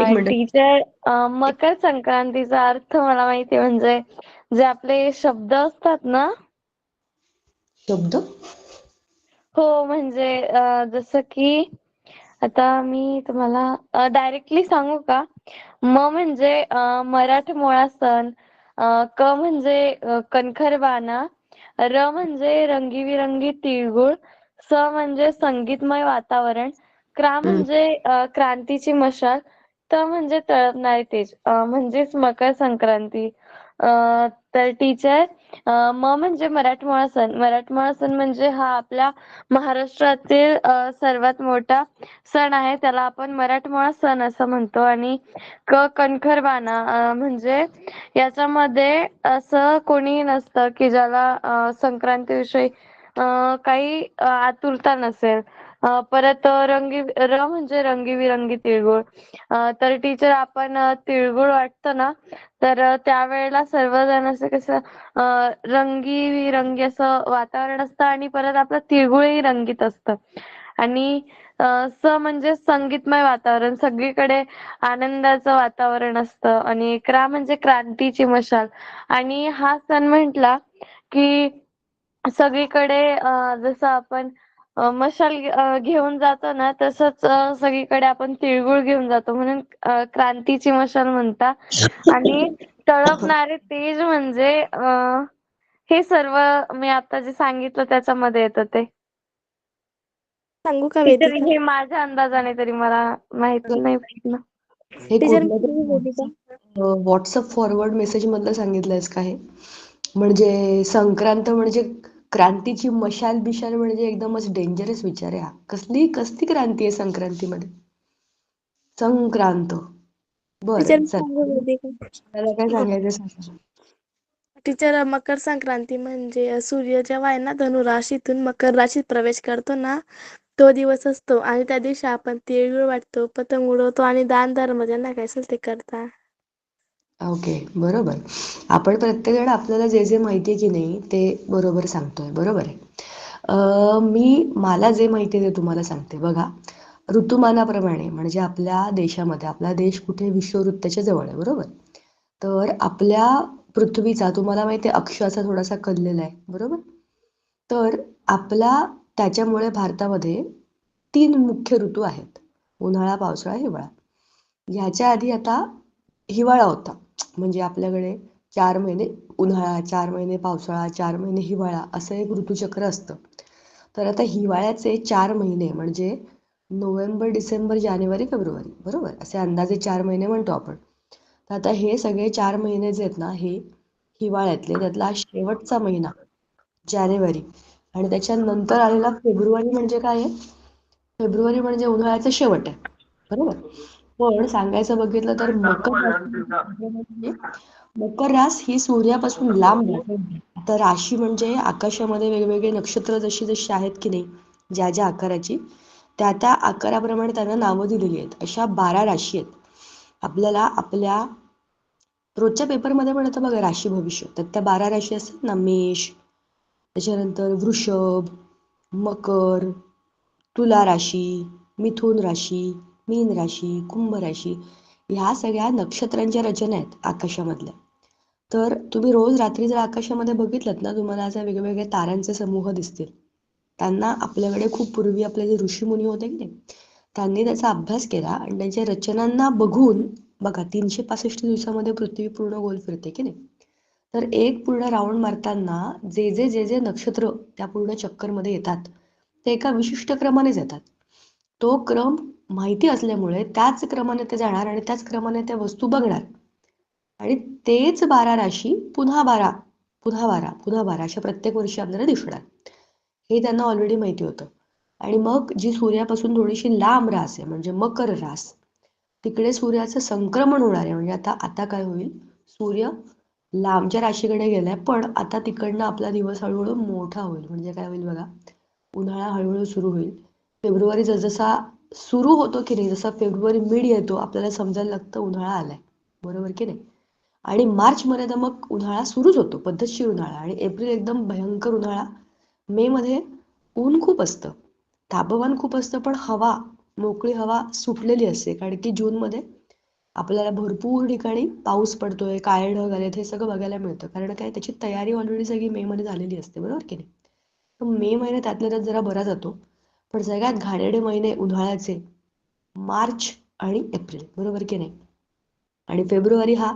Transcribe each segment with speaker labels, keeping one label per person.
Speaker 1: एक minute.
Speaker 2: Teacher, मकर संक्रांतीचा अर्थ मला माहिती आहे, म्हणजे जे आपले शब्द असतात ना.
Speaker 1: शब्द?
Speaker 2: हो, म्हणजे जसं की आता मी तुम्हाला डायरेक्टली सांगू का? म्हणजे मराठमोळा सण, क म्हणजे कणखरवाना, र म्हणजे रंगीबिरंगी तिळगुळ, स म्हणजे संगीतमय वातावरण, क्रा म्हणजे क्रांतीची मशाल, त म्हणजे तळपणारे तेज, म्हणजेच मकर संक्रांती. तर टीचर, म्हणजे मराठमोळा सण. मराठमोळा सण म्हणजे हा आपल्या महाराष्ट्रातील सर्वात मोठा सण आहे. त्याला आपण मराठमोळा सण असं म्हणतो. आणि कणखरवाना, म्हणजे याच्यामध्ये असं कोणीही नसतं की ज्याला संक्रांतीविषयी काही आतुरता नसेल. परत म्हणजे रंगीबिरंगी तिळगुळ. तर टीचर, आपण तिळगुळ वाटतो ना, तर त्यावेळेला सर्वजण असं कसं रंगीबिरंगी असं वातावरण असतं, आणि परत आपलं तिळगुळही रंगीत असतं. आणि स म्हणजे संगीतमय वातावरण, सगळीकडे आनंदाचं वातावरण असतं. आणि क्रा म्हणजे क्रांतीची मशाल. आणि हा सण म्हटला की सगळीकडे जसं आपण मशाल घेऊन जातो ना, तसंच सगळीकडे आपण तिळगुळ घेऊन जातो, म्हणून क्रांतीची मशाल म्हणता. आणि तळपणारे तेज म्हणजे हे सर्व मी आता जे सांगितलं त्याच्यामध्ये येतं ते.
Speaker 3: सांगू का
Speaker 2: टीचर,
Speaker 3: वेदिका?
Speaker 2: हे माझ्या अंदाजाने तरी मला माहित नाही पूर्ण.
Speaker 1: हे
Speaker 3: टीचर
Speaker 1: कुठल्या तरी
Speaker 3: वेदिका,
Speaker 1: व्हॉट्सअप फॉरवर्ड मेसेज मधलं सांगितलंयस का हे? म्हणजे संक्रांत म्हणजे क्रांतीची मशाल बिशाल म्हणजे एकदमच डेंजरस विचार आहे हा. कसली कसली क्रांती आहे संक्रांतीमध्ये? संक्रांत.
Speaker 3: टीचर
Speaker 1: बरं,
Speaker 3: मी
Speaker 1: चल.
Speaker 3: सांगू वेदिका?
Speaker 1: आपल्याला काय सांगायचं सांगा.
Speaker 3: टीचर, मकर संक्रांती म्हणजे सूर्य जेव्हा आहे ना धनु राशीतून मकर राशीत प्रवेश करतो ना, तो दिवस असतो. आणि त्या दिवशी आपण तिळगुळ वाटतो, पतंग उडवतो आणि दान धर्म ज्यांना काय असेल ते करता.
Speaker 1: ओके, बरोबर. आपण प्रत्येकजण आपल्याला जे जे माहिती आहे की नाही ते बरोबर सांगतोय. बरोबर आहे. मला जे माहिती आहे ते तुम्हाला सांगते. बघा, ऋतुमानाप्रमाणे म्हणजे आपल्या देशामध्ये, आपला देश कुठे विषुववृत्ताच्या जवळ आहे, बरोबर? तर आपल्या पृथ्वीचा, तुम्हाला माहिती आहे, अक्ष असा थोडासा कललेला आहे, बरोबर? तर त्याच्यामुळे भारतामध्ये 3 मुख्य ऋतू आहेत: उन्हाळा, पावसाळा, हिवाळा. ह्याच्या आधी आता हिवाळा होता. म्हणजे आपल्याकडे 4 महिने उन्हाळा, 4 महिने पावसाळा, 4 महिने हिवाळा असं एक ऋतुचक्र असतं. तर आता हिवाळ्याचे 4 महिने म्हणजे नोव्हेंबर, डिसेंबर, जानेवारी, फेब्रुवारी, बरोबर? असे अंदाजे 4 महिने म्हणतो आपण. तर आता हे सगळे 4 महिने जे आहेत ना, हे हिवाळ्यातले. त्यातला शेवटचा महिना जानेवारी आणि त्याच्यानंतर आलेला फेब्रुवारी म्हणजे काय आहे? फेब्रुवारी म्हणजे उन्हाळ्याचं शेवट आहे, बरोबर? पण सांगायचं बघितलं तर मकर रास ही सूर्यापासून लांब रास आहे. आता राशी म्हणजे आकाशामध्ये वेगवेगळे नक्षत्र जशी जशी आहेत की नाही, ज्या ज्या आकाराची, त्या त्या आकाराप्रमाणे त्यांना नावं दिलेली आहेत. अशा 12 राशी आहेत. आपल्याला आपल्या रोजच्या पेपरमध्ये पण येतं बघा राशी भविष्य. तर त्या 12 राशी असतात ना: मेष, त्याच्यानंतर वृषभ, मकर, तुला राशी, मिथुन राशी, मीन राशी, कुंभ राशी. ह्या सगळ्या नक्षत्रांच्या रचना आहेत आकाशामधल्या. तर तुम्ही रोज रात्री जर आकाशामध्ये बघितलं ना, तुम्हाला असे वेगवेगळे ताऱ्यांचे समूह दिसतील. त्यांना आपल्याकडे खूप पूर्वी आपले जे ऋषीमुनी होते की नाही, त्यांनी त्याचा अभ्यास केला आणि त्यांच्या रचनांना बघून, बघा 365 दिवसामध्ये पृथ्वी पूर्ण गोल फिरते की नाही, तर एक पूर्ण राऊंड मारताना जे नक्षत्र त्या पूर्ण चक्करमध्ये येतात ते एका विशिष्ट क्रमानेच येतात. तो क्रम माहिती असल्यामुळे त्याच क्रमाने ते जाणार आणि त्याच क्रमाने त्या वस्तू बघणार आणि तेच 12 राशी पुन्हा 12, पुन्हा 12, पुन्हा 12 अशा प्रत्येक वर्षी आपल्याला दिसणार. हे त्यांना ऑलरेडी माहिती होतं. आणि मग जी सूर्यापासून थोडीशी लांब रास आहे म्हणजे मकर रास, तिकडे सूर्याचं संक्रमण होणार आहे. म्हणजे आता आता काय होईल, सूर्य लांबच्या राशीकडे गेलाय, पण आता तिकडनं आपला दिवस हळूहळू मोठा होईल. म्हणजे काय होईल बघा, उन्हाळा हळूहळू सुरू होईल. फेब्रुवारी जसा सुरू होतो की नाही, जसा फेब्रुवारी मिड येतो आपल्याला समजायला लागतं उन्हाळा आलाय, बरोबर की नाही? आणि मार्चमध्ये तर मग उन्हाळा सुरूच होतो, पद्धतशीर उन्हाळा. आणि एप्रिल एकदम भयंकर उन्हाळा. मे मध्ये ऊन खूप असतं, तापमान खूप असतं, पण हवा, मोकळी हवा सुटलेली असते, कारण की जूनमध्ये आपल्याला भरपूर ठिकाणी पाऊस पडतोय, काळे ढग आलेत, हे सगळं बघायला मिळतं. कारण काय, त्याची तयारी ऑलरेडी सगळी मेमध्ये झालेली असते, बरोबर की नाही? तर मे महिना त्यातल्या त्यात जरा बरा जातो. पण सगळ्यात घाणेरडे महिने उन्हाळ्याचे मार्च आणि एप्रिल, बरोबर की नाही? आणि फेब्रुवारी हा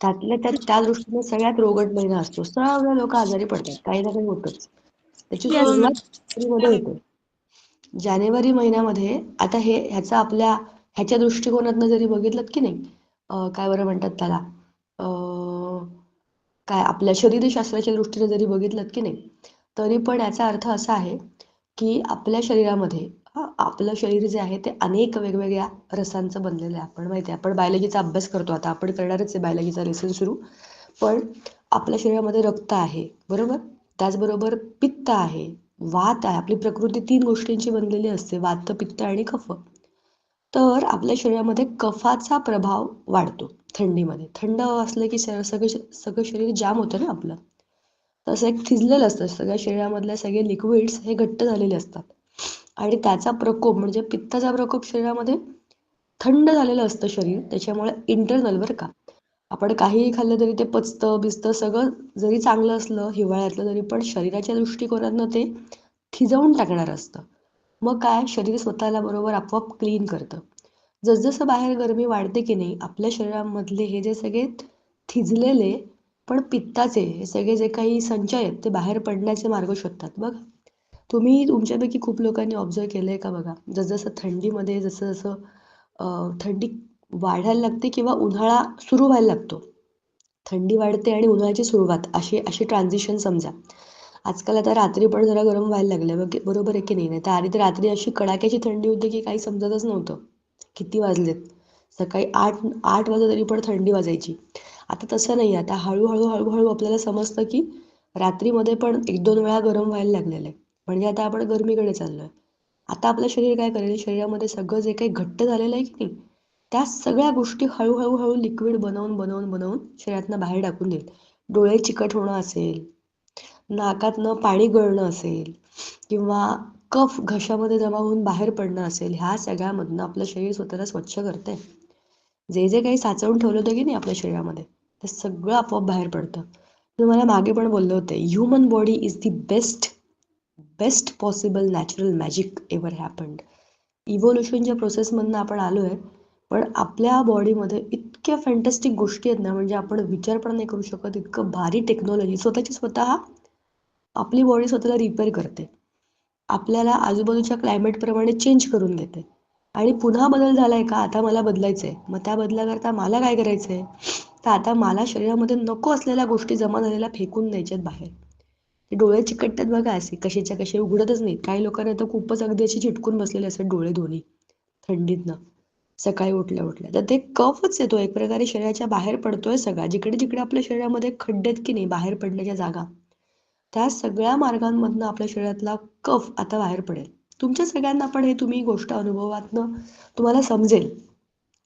Speaker 1: त्यातल्या त्यात त्या दृष्टीने सगळ्यात रोगट महिना असतो. सगळे लोक आजारी पडतात, काही ना काही होतच. त्याची
Speaker 3: येस
Speaker 1: सुरुवात
Speaker 3: मॅम.
Speaker 1: जानेवारीमध्ये होते. जानेवारी महिन्यामध्ये आता ह्याचा ह्याच्या दृष्टिकोनातनं जरी बघितलं की नाही, काय बरं म्हणतात त्याला, काय आपल्या शरीरशास्त्राच्या दृष्टीने जरी बघितलं की नाही, तरी पण याचा अर्थ असा आहे की आपल्या शरीरामध्ये आपलं शरीर जे आहे ते अनेक वेगवेगळ्या रसांचं बनलेलं आहे. आपण माहिती आहे, आपण बायोलॉजीचा अभ्यास करतो, आता आपण करणारच आहे बायोलॉजीचा लेसन सुरू. पण आपल्या शरीरामध्ये रक्त आहे, बरोबर? त्याचबरोबर पित्त आहे, वात आहे. आपली प्रकृती 3 गोष्टींची बनलेली असते: वात, पित्त आणि कफ. तर आपल्या शरीरामध्ये कफाचा प्रभाव वाढतो थंडीमध्ये. थंड असलं की सगळं सगळं शरीर जाम होतं ना आपलं. तसं एक थिजलेलं असतं. सगळ्या शरीरामधले सगळे लिक्विड्स हे घट्ट झालेले असतात. आणि त्याचा प्रकोप म्हणजे पित्ताचा प्रकोप शरीरामध्ये, थंड झालेलं असतं शरीर. त्याच्यामुळे इंटरनल बरं का, आपण काहीही खाल्लं तरी ते पचतं बिचतं, सगळं जरी चांगलं असलं हिवाळ्यातलं, तरी पण शरीराच्या दृष्टिकोनातनं ते थिजवून टाकणारं असतं. मग काय, शरीर स्वतःला बरोबर आपोआप क्लीन करतं. जसजसं बाहेर गरमी वाढते की नाही, आपल्या शरीरामधले हे जे सगळे थिजलेले पण पित्ताचे हे सगळे जे काही संचय आहेत ते बाहेर पडण्याचे मार्ग शोधतात. बघा, तुम्ही तुमच्यापैकी खूप लोकांनी ऑब्झर्व केलं आहे का बघा, जसजसं थंडीमध्ये जसं जसं थंडी वाढायला लागते किंवा उन्हाळा सुरू व्हायला लागतो, थंडी वाढते आणि उन्हाळ्याची सुरुवात, अशी अशी ट्रान्झिशन समजा. आजकाल आता रात्री पण जरा गरम व्हायला लागलं बघ, बरोबर आहे की नाही? नाही तर आधी तर रात्री अशी कडाक्याची थंडी होती की काही समजतच नव्हतं किती वाजलेत. सकाळी 8 वाजता तरी पण थंडी वाजायची. आता तसं नाही. आता हळूहळू हळूहळू आपल्याला समजतं की रात्रीमध्ये पण 1-2 वेळा गरम व्हायला लागलेलं आहे. म्हणजे आता आपण गरमीकडे चाललोय. आता आपलं शरीर काय करेल, शरीरामध्ये सगळं जे काही घट्ट झालेलं आहे की नाही, त्या सगळ्या गोष्टी हळूहळू हळू लिक्विड बनवून बनवून बनवून शरीरातनं बाहेर टाकून देईल. डोळे चिकट होणं असेल, नाकातनं पाणी गळणं असेल, किंवा कफ घशामध्ये जमा होऊन बाहेर पडणं असेल, ह्या सगळ्यामधनं आपलं शरीर स्वतःला स्वच्छ करतंय. जे जे काही साचवून ठेवलं होतं की नाही आपल्या शरीरामध्ये, ते सगळं आपोआप बाहेर पडतं. तुम्हाला मागे पण बोलले होते, human body is the best best possible natural magic ever happened. इव्होल्युशनच्या प्रोसेसमधनं आपण आलो आहे, पण आपल्या बॉडीमध्ये इतक्या फॅन्टॅस्टिक गोष्टी आहेत ना, म्हणजे आपण विचार पण नाही करू शकत. इतकं भारी टेक्नॉलॉजी, स्वतः आपली बॉडी स्वतःला रिपेअर करते, आपल्याला आजूबाजूच्या क्लायमेटप्रमाणे चेंज करून घेते. आणि पुन्हा बदल झालाय का, आता मला बदलायचं आहे, मग त्या बदलाकरता मला काय करायचं आहे, तर आता मला शरीरामध्ये नको असलेल्या गोष्टी जमा झालेल्या फेकून द्यायच्यात बाहेर. ते डोळे चिकटतात बघा, असे कशाच्या कसे उघडतच नाहीत. काही लोकांना तर खूपच अगदी अशी चिटकून बसलेले असतात डोळे दोन्ही थंडीतनं, सकाळी उठल्या उठल्या. तर ते कफच येतो एक प्रकारे, शरीराच्या बाहेर पडतोय सगळा. जिकडे जिकडे आपल्या शरीरामध्ये खड्डे आहेत की नाही बाहेर पडण्याच्या जागा, त्या सगळ्या मार्गांमधनं आपल्या शरीरातला कफ आता बाहेर पडेल. तुमच्या सगळ्यांना पण हे तुम्ही गोष्ट अनुभवातनं तुम्हाला समजेल.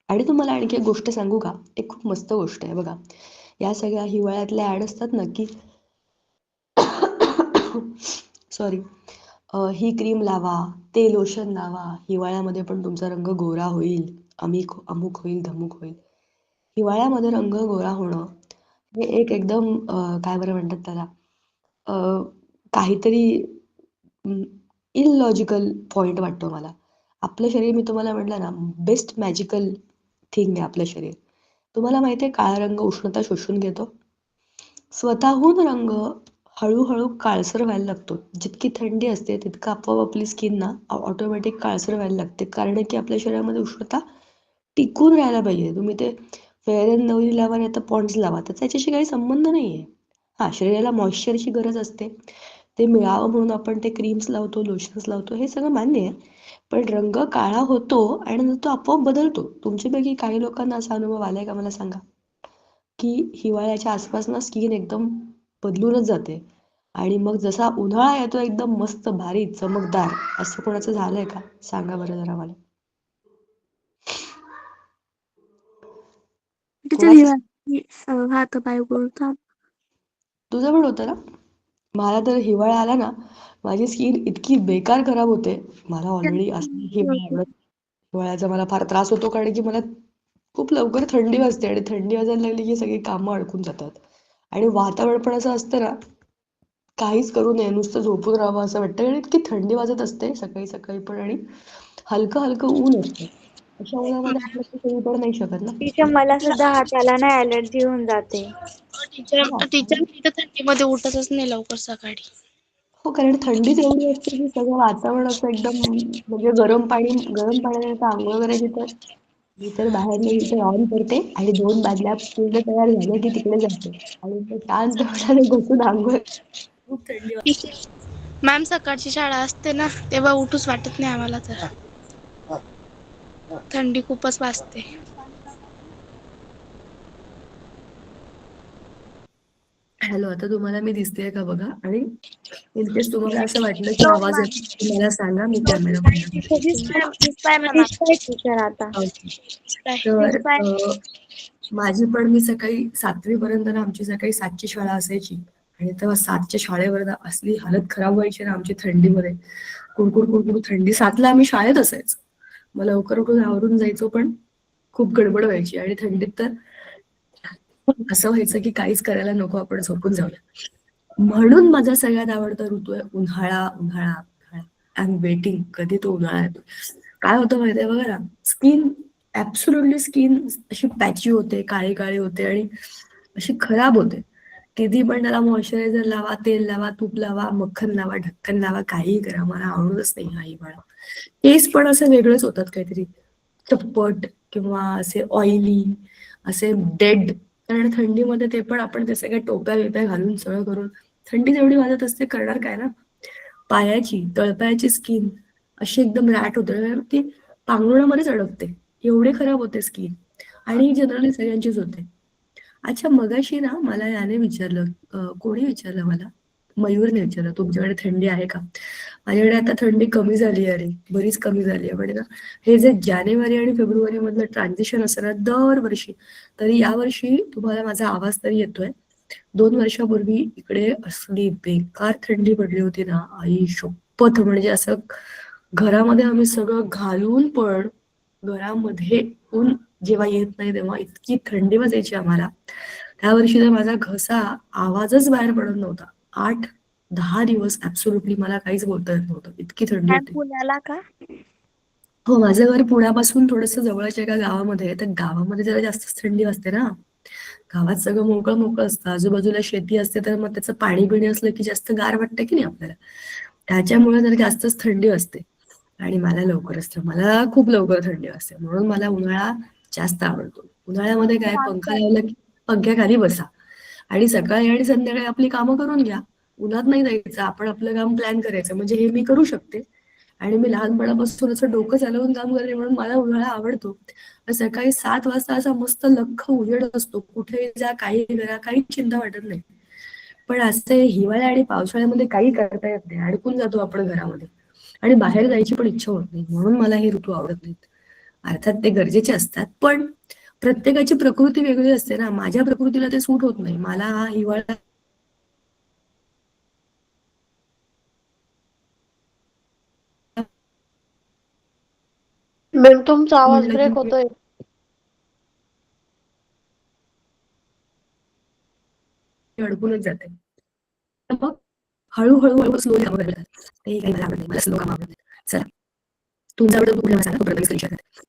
Speaker 1: आणि तुम्हाला आणखी एक गोष्ट सांगू का, एक खूप मस्त गोष्ट आहे बघा. या सगळ्या हिवाळ्यातल्या ॲड असतात ना की सॉरी, ही क्रीम लावा, ते लोशन लावा, हिवाळ्यामध्ये पण तुमचा रंग गोरा होईल, अमुक होईल धमुक होईल. हिवाळ्यामध्ये रंग गोरा होणं हे एक एकदम काय बरं म्हणतात त्याला, अ, काहीतरी इलॉजिकल पॉइंट वाटतो मला. आपलं शरीर, मी तुम्हाला म्हटलं ना, बेस्ट मॅजिकल थिंग आहे आपलं शरीर. तुम्हाला माहिती आहे काळा रंग उष्णता शोषून घेतो. स्वतःहून रंग हळूहळू काळसर व्हायला लागतो. जितकी थंडी असते तितकं आपोआप आपली स्किन ना ऑटोमॅटिक काळसर व्हायला लागते. कारण की आपल्या शरीरामध्ये उष्णता टिकून राहायला पाहिजे. तुम्ही ते फेअर अँड लव्हली लावा नाही तर पॉन्ड्स लावा, तर त्याच्याशी काही संबंध नाही आहे. हां, शरीराला मॉइश्चरची गरज असते, ते मिळावं म्हणून आपण ते क्रीम्स लावतो, लोशन्स लावतो, हे सगळं मान्य आहे. पण रंग काळा होतो आणि नंतर तो आपोआप बदलतो. तुमच्यापैकी काही लोकांना असा अनुभव आलाय का मला सांगा, की हिवाळ्याच्या आसपास ना स्किन एकदम बदलूनच जाते आणि मग जसा उन्हाळा येतो एकदम मस्त भारी चमकदार, असं कोणाचं झालंय का? सांगा बरं जरा मला.
Speaker 3: टीचर
Speaker 1: कोणाचं?
Speaker 3: हिवाळ्यात हात पाय गळतात.
Speaker 1: तुझं पण होतं ना? मला तर हिवाळा आला ना, माझी स्किन इतकी बेकार खराब होते. मला ऑलरेडी असं हिवाळा आवडत, हिवाळ्याचा मला फार त्रास होतो कारण की मला खूप लवकर थंडी वाजते आणि थंडी वाजायला लागली की सगळी कामं अडकून जातात. आणि वातावरण पण असं असतं ना, काहीच करू नये, नुसतं झोपून राहावं असं वाटतं. आणि इतकी थंडी वाजत असते सकाळी सकाळी पण, आणि हलकं हलकं ऊन असतं. अशा उन्हामध्ये आपलं काही करू पण नाही शकत ना.
Speaker 2: टीचर मला सुद्धा हाताला ना ॲलर्जी होऊन जाते.
Speaker 3: टीचर टीचर मी तर थंडीमध्ये उठतच नाही लवकर सकाळी.
Speaker 1: हो, कारण थंडीच एवढी असते की सगळं वातावरण असं एकदम, म्हणजे गरम पाण्याने आता अंघोळ करायची तर मी तर बाहेरनं हीटर ऑन करते आणि 2 बादल्या पूर्ण तयार झाल्या की तिकडे जाते आणि मग शांतपणाने बसून अंघोळ. खूप थंडी वाजते.
Speaker 3: मॅम सकाळची शाळा असते ना तेव्हा उठूच वाटत नाही आम्हाला तर. थंडी खूपच वाजते.
Speaker 1: हॅलो, आता तुम्हाला मी दिसतेय का बघा? आणि इन केस तुम्हाला असं वाटलं की
Speaker 2: हो
Speaker 1: आवाज
Speaker 2: मॅम.
Speaker 1: येतो तर मला सांगा, मी
Speaker 2: हो
Speaker 1: कॅमेरा बंद
Speaker 2: टीचर.
Speaker 1: करते.
Speaker 2: दिसताय मॅम. दिसताय टीचर आता.
Speaker 1: ओके. तर
Speaker 2: दिसताय.
Speaker 1: माझी पण, मी सकाळी 7वी पर्यंत ना आमची सकाळी 7ची शाळा असायची. आणि तेव्हा 7च्या शाळेवर ना असली हालत खराब व्हायची ना आमची थंडीमध्ये. कुडकुड कुडकुड थंडी. 7ला आम्ही शाळेत असायचो. मग लवकर उठून आवरून जायचो, पण खूप गडबड व्हायची. आणि थंडीत तर असं व्हायचं की काहीच करायला नको, आपण झोपून जाऊया. म्हणून माझा सगळ्यात आवडता ऋतू आहे उन्हाळा. उन्हाळा, उन्हाळा. आय एम वेटिंग, कधी तो उन्हाळा येतो. काय होतं माहितीये बघा ना, स्किन, ऍब्सोल्युटली स्किन अशी पॅची होते, काळी काळी होते आणि अशी खराब होते. किती पण त्याला मॉइश्चरायझर लावा, तेल लावा, तूप लावा, मक्खन लावा, ढक्कन लावा, काहीही करा, मला आवडतच नाही हा हिवाळा. केस पण असे वेगळेच होतात काहीतरी, चप्पट किंवा असे ऑइली, असे डेड. कारण थंडीमध्ये ते पण आपण ते सगळ्या टोप्या बिप्या घालून सगळं करून, थंडी जेवढी वाजत असते करणार काय ना. पायाची, तळपायाची स्किन अशी एकदम रॅट होते, ती पांघरुणामध्येच अडकते, एवढे खराब होते स्किन. आणि जनरली सगळ्यांचीच होते. अच्छा, मगाशी ना मला याने विचारलं, कोणी विचारलं मला, मयूरने विचारलं, तुमच्याकडे थंडी आहे का? माझ्याकडे आता थंडी कमी झाली आहे रे, बरीच कमी झाली आहे. म्हणजे ना, हे जे जानेवारी आणि फेब्रुवारी मधलं ट्रान्झिशन असतं ना दरवर्षी, तरी यावर्षी तुम्हाला माझा आवाज तरी येतोय. 2 वर्षापूर्वी इकडे असली बेकार थंडी पडली होती ना, आई शपथ. म्हणजे असं घरामध्ये आम्ही सगळं घालून पण घरामध्ये ऊन जेव्हा येत नाही तेव्हा इतकी थंडी वाजायची आम्हाला. त्या वर्षी तर माझा घसा, आवाजच बाहेर पडत नव्हता. 8-10 दिवस ऍब्सोल्युटली मला काहीच बोलता येत नव्हतं, इतकी थंडी
Speaker 2: मॅम
Speaker 1: होती.
Speaker 2: पुण्याला का?
Speaker 1: हो, माझं घर पुण्यापासून थोडस जवळच्या एका गावामध्ये आहे. तर गावामध्ये जरा जास्तच थंडी वाजते ना. गावात सगळं मोकळं मोकळं असतं, आजूबाजूला शेती असते, तर मग त्याचं पाणी बिणी असलं की जास्त गार वाटतं की नाही आपल्याला. त्याच्यामुळे जरा जास्तच थंडी वाजते. आणि मला खूप लवकर थंडी वाजते, म्हणून मला उन्हाळा जास्त आवडतो. उन्हाळ्यामध्ये काय, पंखा लावला की पंख्याखाली बसा आणि सकाळी आणि संध्याकाळी आपली कामं करून घ्या. उन्हात नाही जायचं, आपण आपलं काम प्लॅन करायचं. म्हणजे हे मी करू शकते. आणि मी लहानपणापासून असं डोकं चालवून काम करते, म्हणून मला उन्हाळा आवडतो. सकाळी 7 वाजता असा मस्त लख्ख उजेड असतो, कुठेही जा, काही करा, काही चिंता वाटत नाही. पण असं हिवाळ्या आणि पावसाळ्यामध्ये काही करता येत नाही, अडकून जातो आपण घरामध्ये आणि बाहेर जायची पण इच्छा होत नाही. म्हणून मला हे ऋतू आवडत नाहीत. अर्थात ते गरजेचे असतात, पण प्रत्येकाची प्रकृती वेगळी असते ना. माझ्या प्रकृतीला ते सूट होत नाही. मला हा हिवाळा
Speaker 2: मॅम तुमचा आवाज
Speaker 1: म्हणलं की
Speaker 2: ब्रेक होतोय.
Speaker 1: मी अडकूनच जाते. तर मग हळूहळू स्लोली कामं करायला लागतात. ते काही मला आवडत नाही, मला स्लो काम आवडत नाही. चला, तुमचा आवडतं ऋतू कुठला सांगा, तो प्रथम विचारते.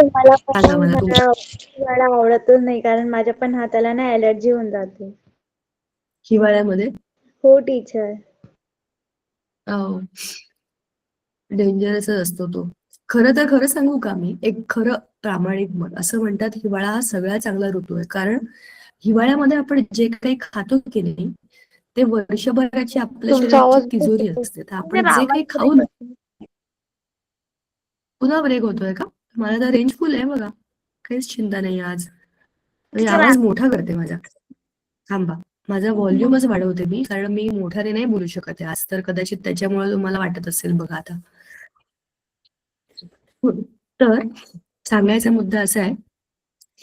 Speaker 2: मला पण
Speaker 1: सांगा मला तुमच्या
Speaker 2: उन्हाळा आवडतच नाही, कारण माझ्या पण हाताला ना ॲलर्जी होऊन जाते.
Speaker 1: हिवाळ्यामध्ये.
Speaker 2: हो टीचर.
Speaker 1: डेंजरसच असतो तो. खरं तर खरं सांगू का, मी एक खरं प्रामाणिक मत असं म्हणतात, हिवाळा हा सगळ्यात चांगला ऋतू आहे. कारण हिवाळ्यामध्ये आपण जे काही खातो की नाही, ते वर्षभराची आपल्या
Speaker 2: तुमचा
Speaker 1: शरीराची
Speaker 2: आवाज ब्रेक
Speaker 1: तिजोरी
Speaker 2: होतोय.
Speaker 1: असते. तर
Speaker 2: टीचर
Speaker 1: आपण जे
Speaker 2: आवाज
Speaker 1: काही
Speaker 2: ब्रेक
Speaker 1: खाऊन.
Speaker 2: होतोय.
Speaker 1: पुन्हा ब्रेक होतोय का? मला तर रेंज फुल आहे बघा, काहीच चिंता नाही आज. मी
Speaker 2: टीचर
Speaker 1: आवाज मोठा करते माझा. थांबा, माझा व्हॉल्यूमच वाढवते मी, कारण मी मोठ्याने नाही बोलू शकत आहे आज. तर कदाचित त्याच्यामुळे तुम्हाला वाटत असेल बघा आता. तर सांगायचा मुद्दा असा आहे,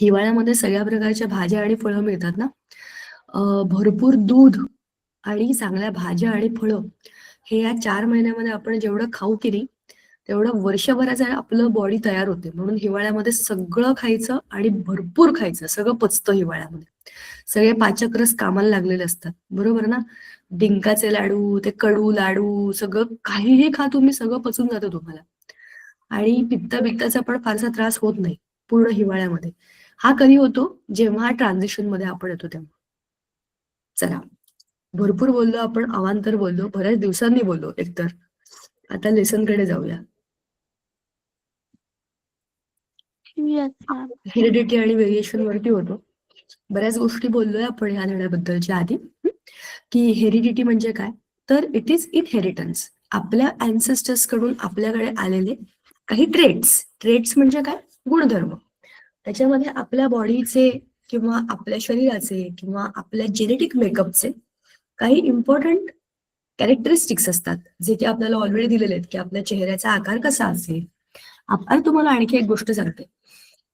Speaker 1: हिवाळ्यामध्ये सगळ्या प्रकारच्या भाज्या आणि फळं मिळतात ना. भरपूर दूध आणि चांगल्या भाज्या आणि फळं, हे या 4 महिन्यामध्ये आपण जेवढं खाऊ की नाही, तेवढं वर्षभराचं आपलं बॉडी तयार होते. म्हणून हिवाळ्यामध्ये सगळं खायचं आणि भरपूर खायचं. सगळं पचतं हिवाळ्यामध्ये. सगळे पाचक रस कामाला लागलेले असतात. बरोबर ना? डिंकाचे लाडू, ते कडू लाडू, सगळं काहीही खा तुम्ही, सगळं पचून जातं तुम्हाला. आणि पित्ताचा पण फारसा त्रास होत नाही पूर्ण हिवाळ्यामध्ये. हा कधी होतो? जेव्हा ट्रान्झिशन मध्ये आपण येतो तेव्हा. चला, भरपूर बोललो आपण, अवांतर बोललो, बऱ्याच दिवसांनी बोललो एकतर. आता लेसन कडे जाऊया. हेरिडिटी आणि व्हेरिएशन वरती होतो. बऱ्याच गोष्टी बोललोय आपण ह्या धड्याबद्दलच्या आधी, की हेरिडिटी म्हणजे काय, तर इट इज इनहेरिटन्स. आपल्या अँसेस्टर्स कडून आपल्याकडे आलेले काही ट्रेट्स म्हणजे काय, गुणधर्म. त्याच्यामध्ये आपल्या बॉडीचे किंवा आपल्या शरीराचे किंवा आपल्या जेनेटिक मेकअपचे काही इम्पॉर्टंट कॅरेक्टरिस्टिक्स असतात, जे की आपल्याला ऑलरेडी दिलेले आहेत, की आपल्या चेहऱ्याचा आकार कसा असेल. आणि तुम्हाला आणखी एक गोष्ट सांगते,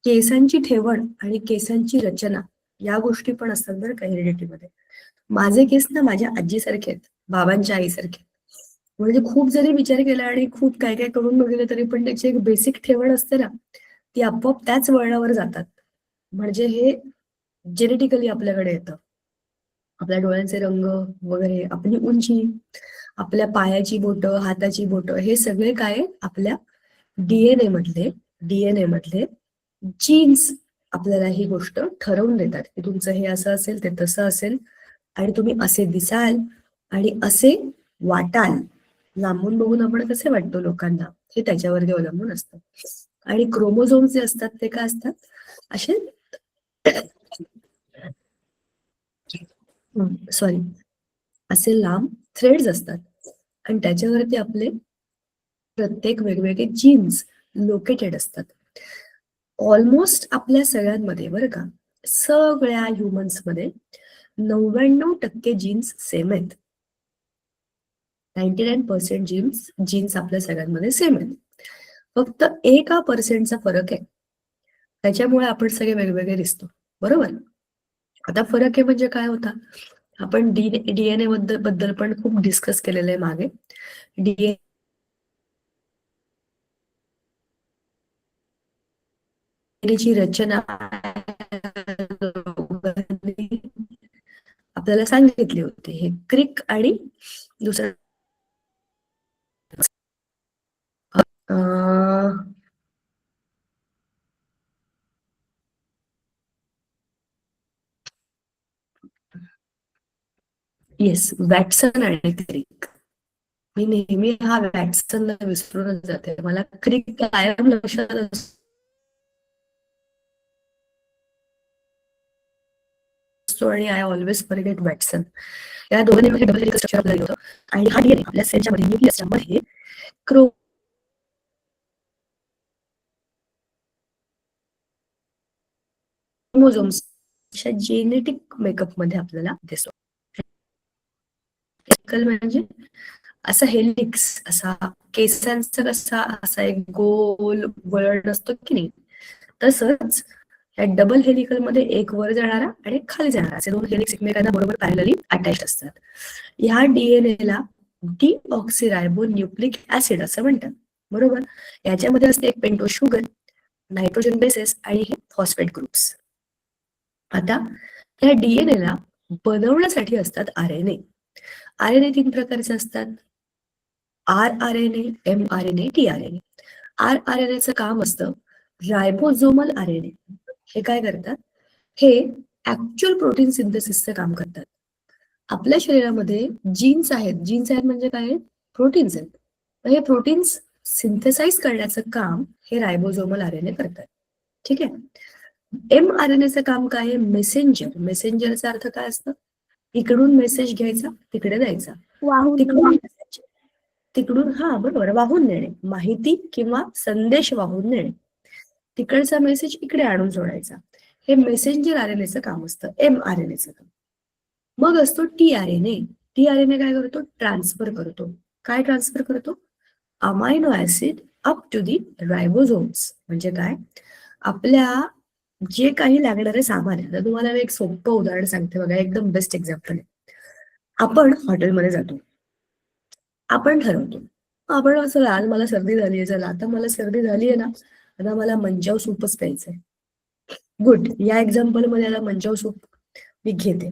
Speaker 1: केसांची ठेवण आणि केसांची रचना या गोष्टी पण असतात बरं का हेरिडिटीमध्ये. माझे केस ना माझ्या आजीसारखे आहेत, बाबांच्या आईसारखे. म्हणजे खूप जरी विचार केला आणि खूप काय काय करून बघितलं तरी पण त्याची एक बेसिक ठेवण असते ना, ती आपोआप त्याच वळणावर जातात. म्हणजे हे जेनेटिकली आपल्याकडे येतं. आपल्या डोळ्यांचे रंग वगैरे, आपली उंची, आपल्या पायाची बोटं, हाताची बोटं, हे सगळे काय आपल्या डीएनए मधले जीन्स आपल्याला ही गोष्ट ठरवून देतात, की तुमचं हे असं असेल, ते तसं असेल, आणि तुम्ही असे दिसाल आणि असे वाटाल. लांबून बघून आपण कसे वाटतो लोकांना, हे त्याच्यावरती अवलंबून असतं. आणि क्रोमोझोम्स जे असतात ते काय असतात, असे सॉरी असे लांब थ्रेड्स असतात आणि त्याच्यावरती आपले प्रत्येक वेगवेगळे जीन्स लोकेटेड असतात. ऑलमोस्ट आपल्या सगळ्यांमध्ये बरं का, सगळ्या ह्युमन्स मध्ये 99% जीन्स सेम आहेत. 99% जीन्स आपल्या सगळ्यांमध्ये सेम आहेत. फक्त 1% फरक आहे. त्याच्यामुळे आपण सगळे वेगवेगळे दिसतो. बरोबर. आता फरक आहे म्हणजे काय होता, आपण डीएनए बद्दल पण खूप डिस्कस केलेलं आहे मागे. डीएनएची रचना आपल्याला सांगितली होती. हे क्रिक आणि दुसरं येस, वॅटसन आणि क्रिक. मी नेहमी हा वॅटसनला विसरूनच जाते, मला क्रिक कायम लक्षात असतो आणि आय ऑलवेज फॉरगेट वॅटसन. या दोघांमध्ये डबल हेलिकल स्ट्रक्चर आपल्याला होतं. आणि हा डीएनए आपल्या सेलच्या मध्ये, न्यूक्लियसच्या मध्ये क्रोमोझोम्सच्या जेनेटिक मेकअप मध्ये आपल्याला दिसतो. म्हणजे असा हेलिक्स, असा केसांचा कसा असा एक गोल वळण असतो की नाही, तसंच या डबल हेलिकल मध्ये एक वर जाणारा आणि एक खाली जाणारा, असे दोन हेलिक्स एकमेकांना बरोबर पॅरलली अटॅच असतात. ह्या डीएनए ला डीऑक्सिरायबो न्यूक्लिक ऍसिड असं म्हणतात. बरोबर. याच्यामध्ये असते एक पेंटोज शुगर, नायट्रोजन बेसेस आणि हे फॉस्फेट ग्रुप्स. आता या डीएनए ला बनवण्यासाठी असतात आरएनए. आरएनए 3 प्रकारचे असतात, आरआरएनए, एमआरएनए, टीआरएनए. आरआरएनएचं काम असतं रायबोझोमल आरएनए. हे काय करतात, हे ऍक्च्युअल प्रोटीन सिंथेसिसचं काम करतात. आपल्या शरीरामध्ये जीन्स आहेत म्हणजे काय, प्रोटीन्स आहेत. हे प्रोटीन्स सिंथेसाइज करण्याचं काम हे रायबोझोमल आरएनए करतात. ठीक आहे. एमआरएनएचं काम काय आहे, मेसेंजरचा अर्थ काय असतं, इकडून मेसेज घ्यायचा तिकडे द्यायचा, तिकडून हा बरोबर, वाहून नेणे, माहिती किंवा संदेश वाहून नेणे, तिकडचा मेसेज इकडे आणून सोडायचा. हे मेसेंजर आरएनएचं काम असतं, एमआरएनएचं काम. मग असतो टीआरएनए. टीआरएनए काय करतो, ट्रान्सफर करतो. काय ट्रान्सफर करतो, amino acid up to the ribosomes. म्हणजे काय, आपल्या जे काही लागणारे सामान आहे. तुम्हाला मी एक सोपं उदाहरण सांगते बघा, एकदम बेस्ट एक्झाम्पल आहे. आपण हॉटेलमध्ये जातो, आपण ठरवतो आपण चला आज मला सर्दी झाली आहे, चला आता मला सर्दी झाली आहे ना, आता मला मंचाव सूपच प्यायचंय. गुड. या एक्झाम्पल मध्ये आता मंचाव सूप मी घेते.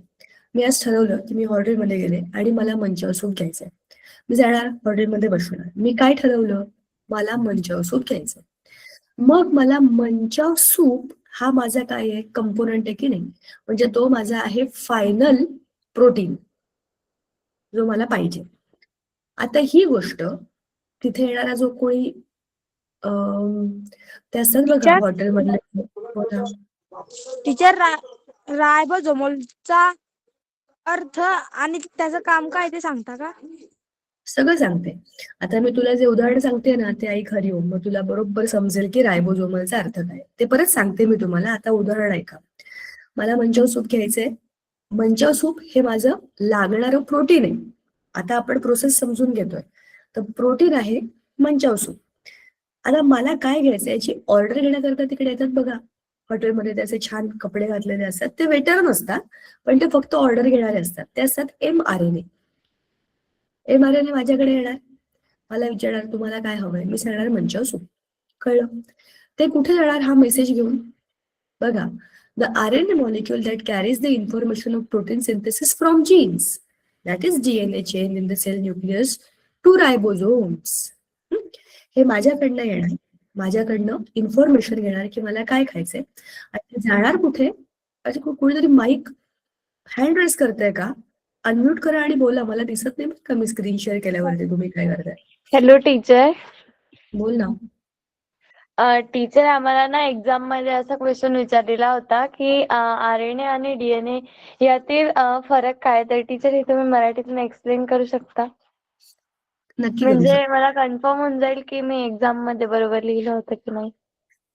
Speaker 1: मी आज ठरवलं की मी हॉटेलमध्ये गेले आणि मला मंचाव सूप घ्यायचंय. मी जाणार हॉटेलमध्ये बसणार. मी काय ठरवलं? मला मंचाव सूप घ्यायचंय. मग मला मंचाव सूप हा माझा काय आहे? कंपोनंट आहे की नाही? म्हणजे तो माझा आहे फायनल प्रोटीन जो मला पाहिजे. आता ही गोष्ट तिथे येणारा जो कोणी ते असतात बघा
Speaker 3: टीचर
Speaker 1: हॉटेलमधले.
Speaker 3: टीचर रायबोझोमोलचा अर्थ आणि त्याचं काम काय ते सांगता का?
Speaker 1: सगळं सांगते. आता मी तुला जे उदाहरण सांगते ना ते ऐक हरिओम, मग तुला बरोबर समजेल की रायबोझोमलचा अर्थ काय. ते परत सांगते मी तुम्हाला. आता उदाहरण ऐका. मला मंचाव सूप घ्यायचंय. मंचाव सूप हे माझं लागणारं प्रोटीन आहे. आता आपण प्रोसेस समजून घेतोय. तर प्रोटीन आहे मंचाव सूप. आता मला काय घ्यायचं याची ऑर्डर घेण्याकरता तिकडे येतात बघा हॉटेलमध्ये, त्याचे छान कपडे घातलेले असतात. ते वेटर नसतात, पण ते फक्त ऑर्डर घेणारे असतात. ते असतात MRNA. MRNA माझ्याकडे येणार, मला विचारणार तुम्हाला काय हवंय, मी सांगणार मंचाव सूप. कळलं? ते कुठे जाणार हा मेसेज घेऊन? बघा, the RNA molecule that carries the information of protein synthesis from genes, that is DNA chain in the cell nucleus to ribosomes. हे माझ्याकडनं येणार, माझ्याकडनं इन्फॉर्मेशन घेणार की मला काय खायचंय आणि ते जाणार कुठे? कोणीतरी माईक हँड रेस करताय का? अनम्यूट करा आणि बोला. मला दिसत नाही का मी स्क्रीन शेअर केल्यावरती तुम्ही काय करताय.
Speaker 2: Hello teacher.
Speaker 1: बोल ना.
Speaker 2: टीचर आम्हाला ना एक्झाम मध्ये असा क्वेश्चन विचारलेला होता की RNA आणि DNA यातील फरक काय, तर टीचर हे तुम्ही मराठीतून एक्सप्लेन करू शकता?
Speaker 1: नक्की करू
Speaker 2: म्हणजे
Speaker 1: शकतो.
Speaker 2: मला कन्फर्म होऊन जाईल की मी एक्झाम मध्ये बरोबर लिहिलं होतं की नाही.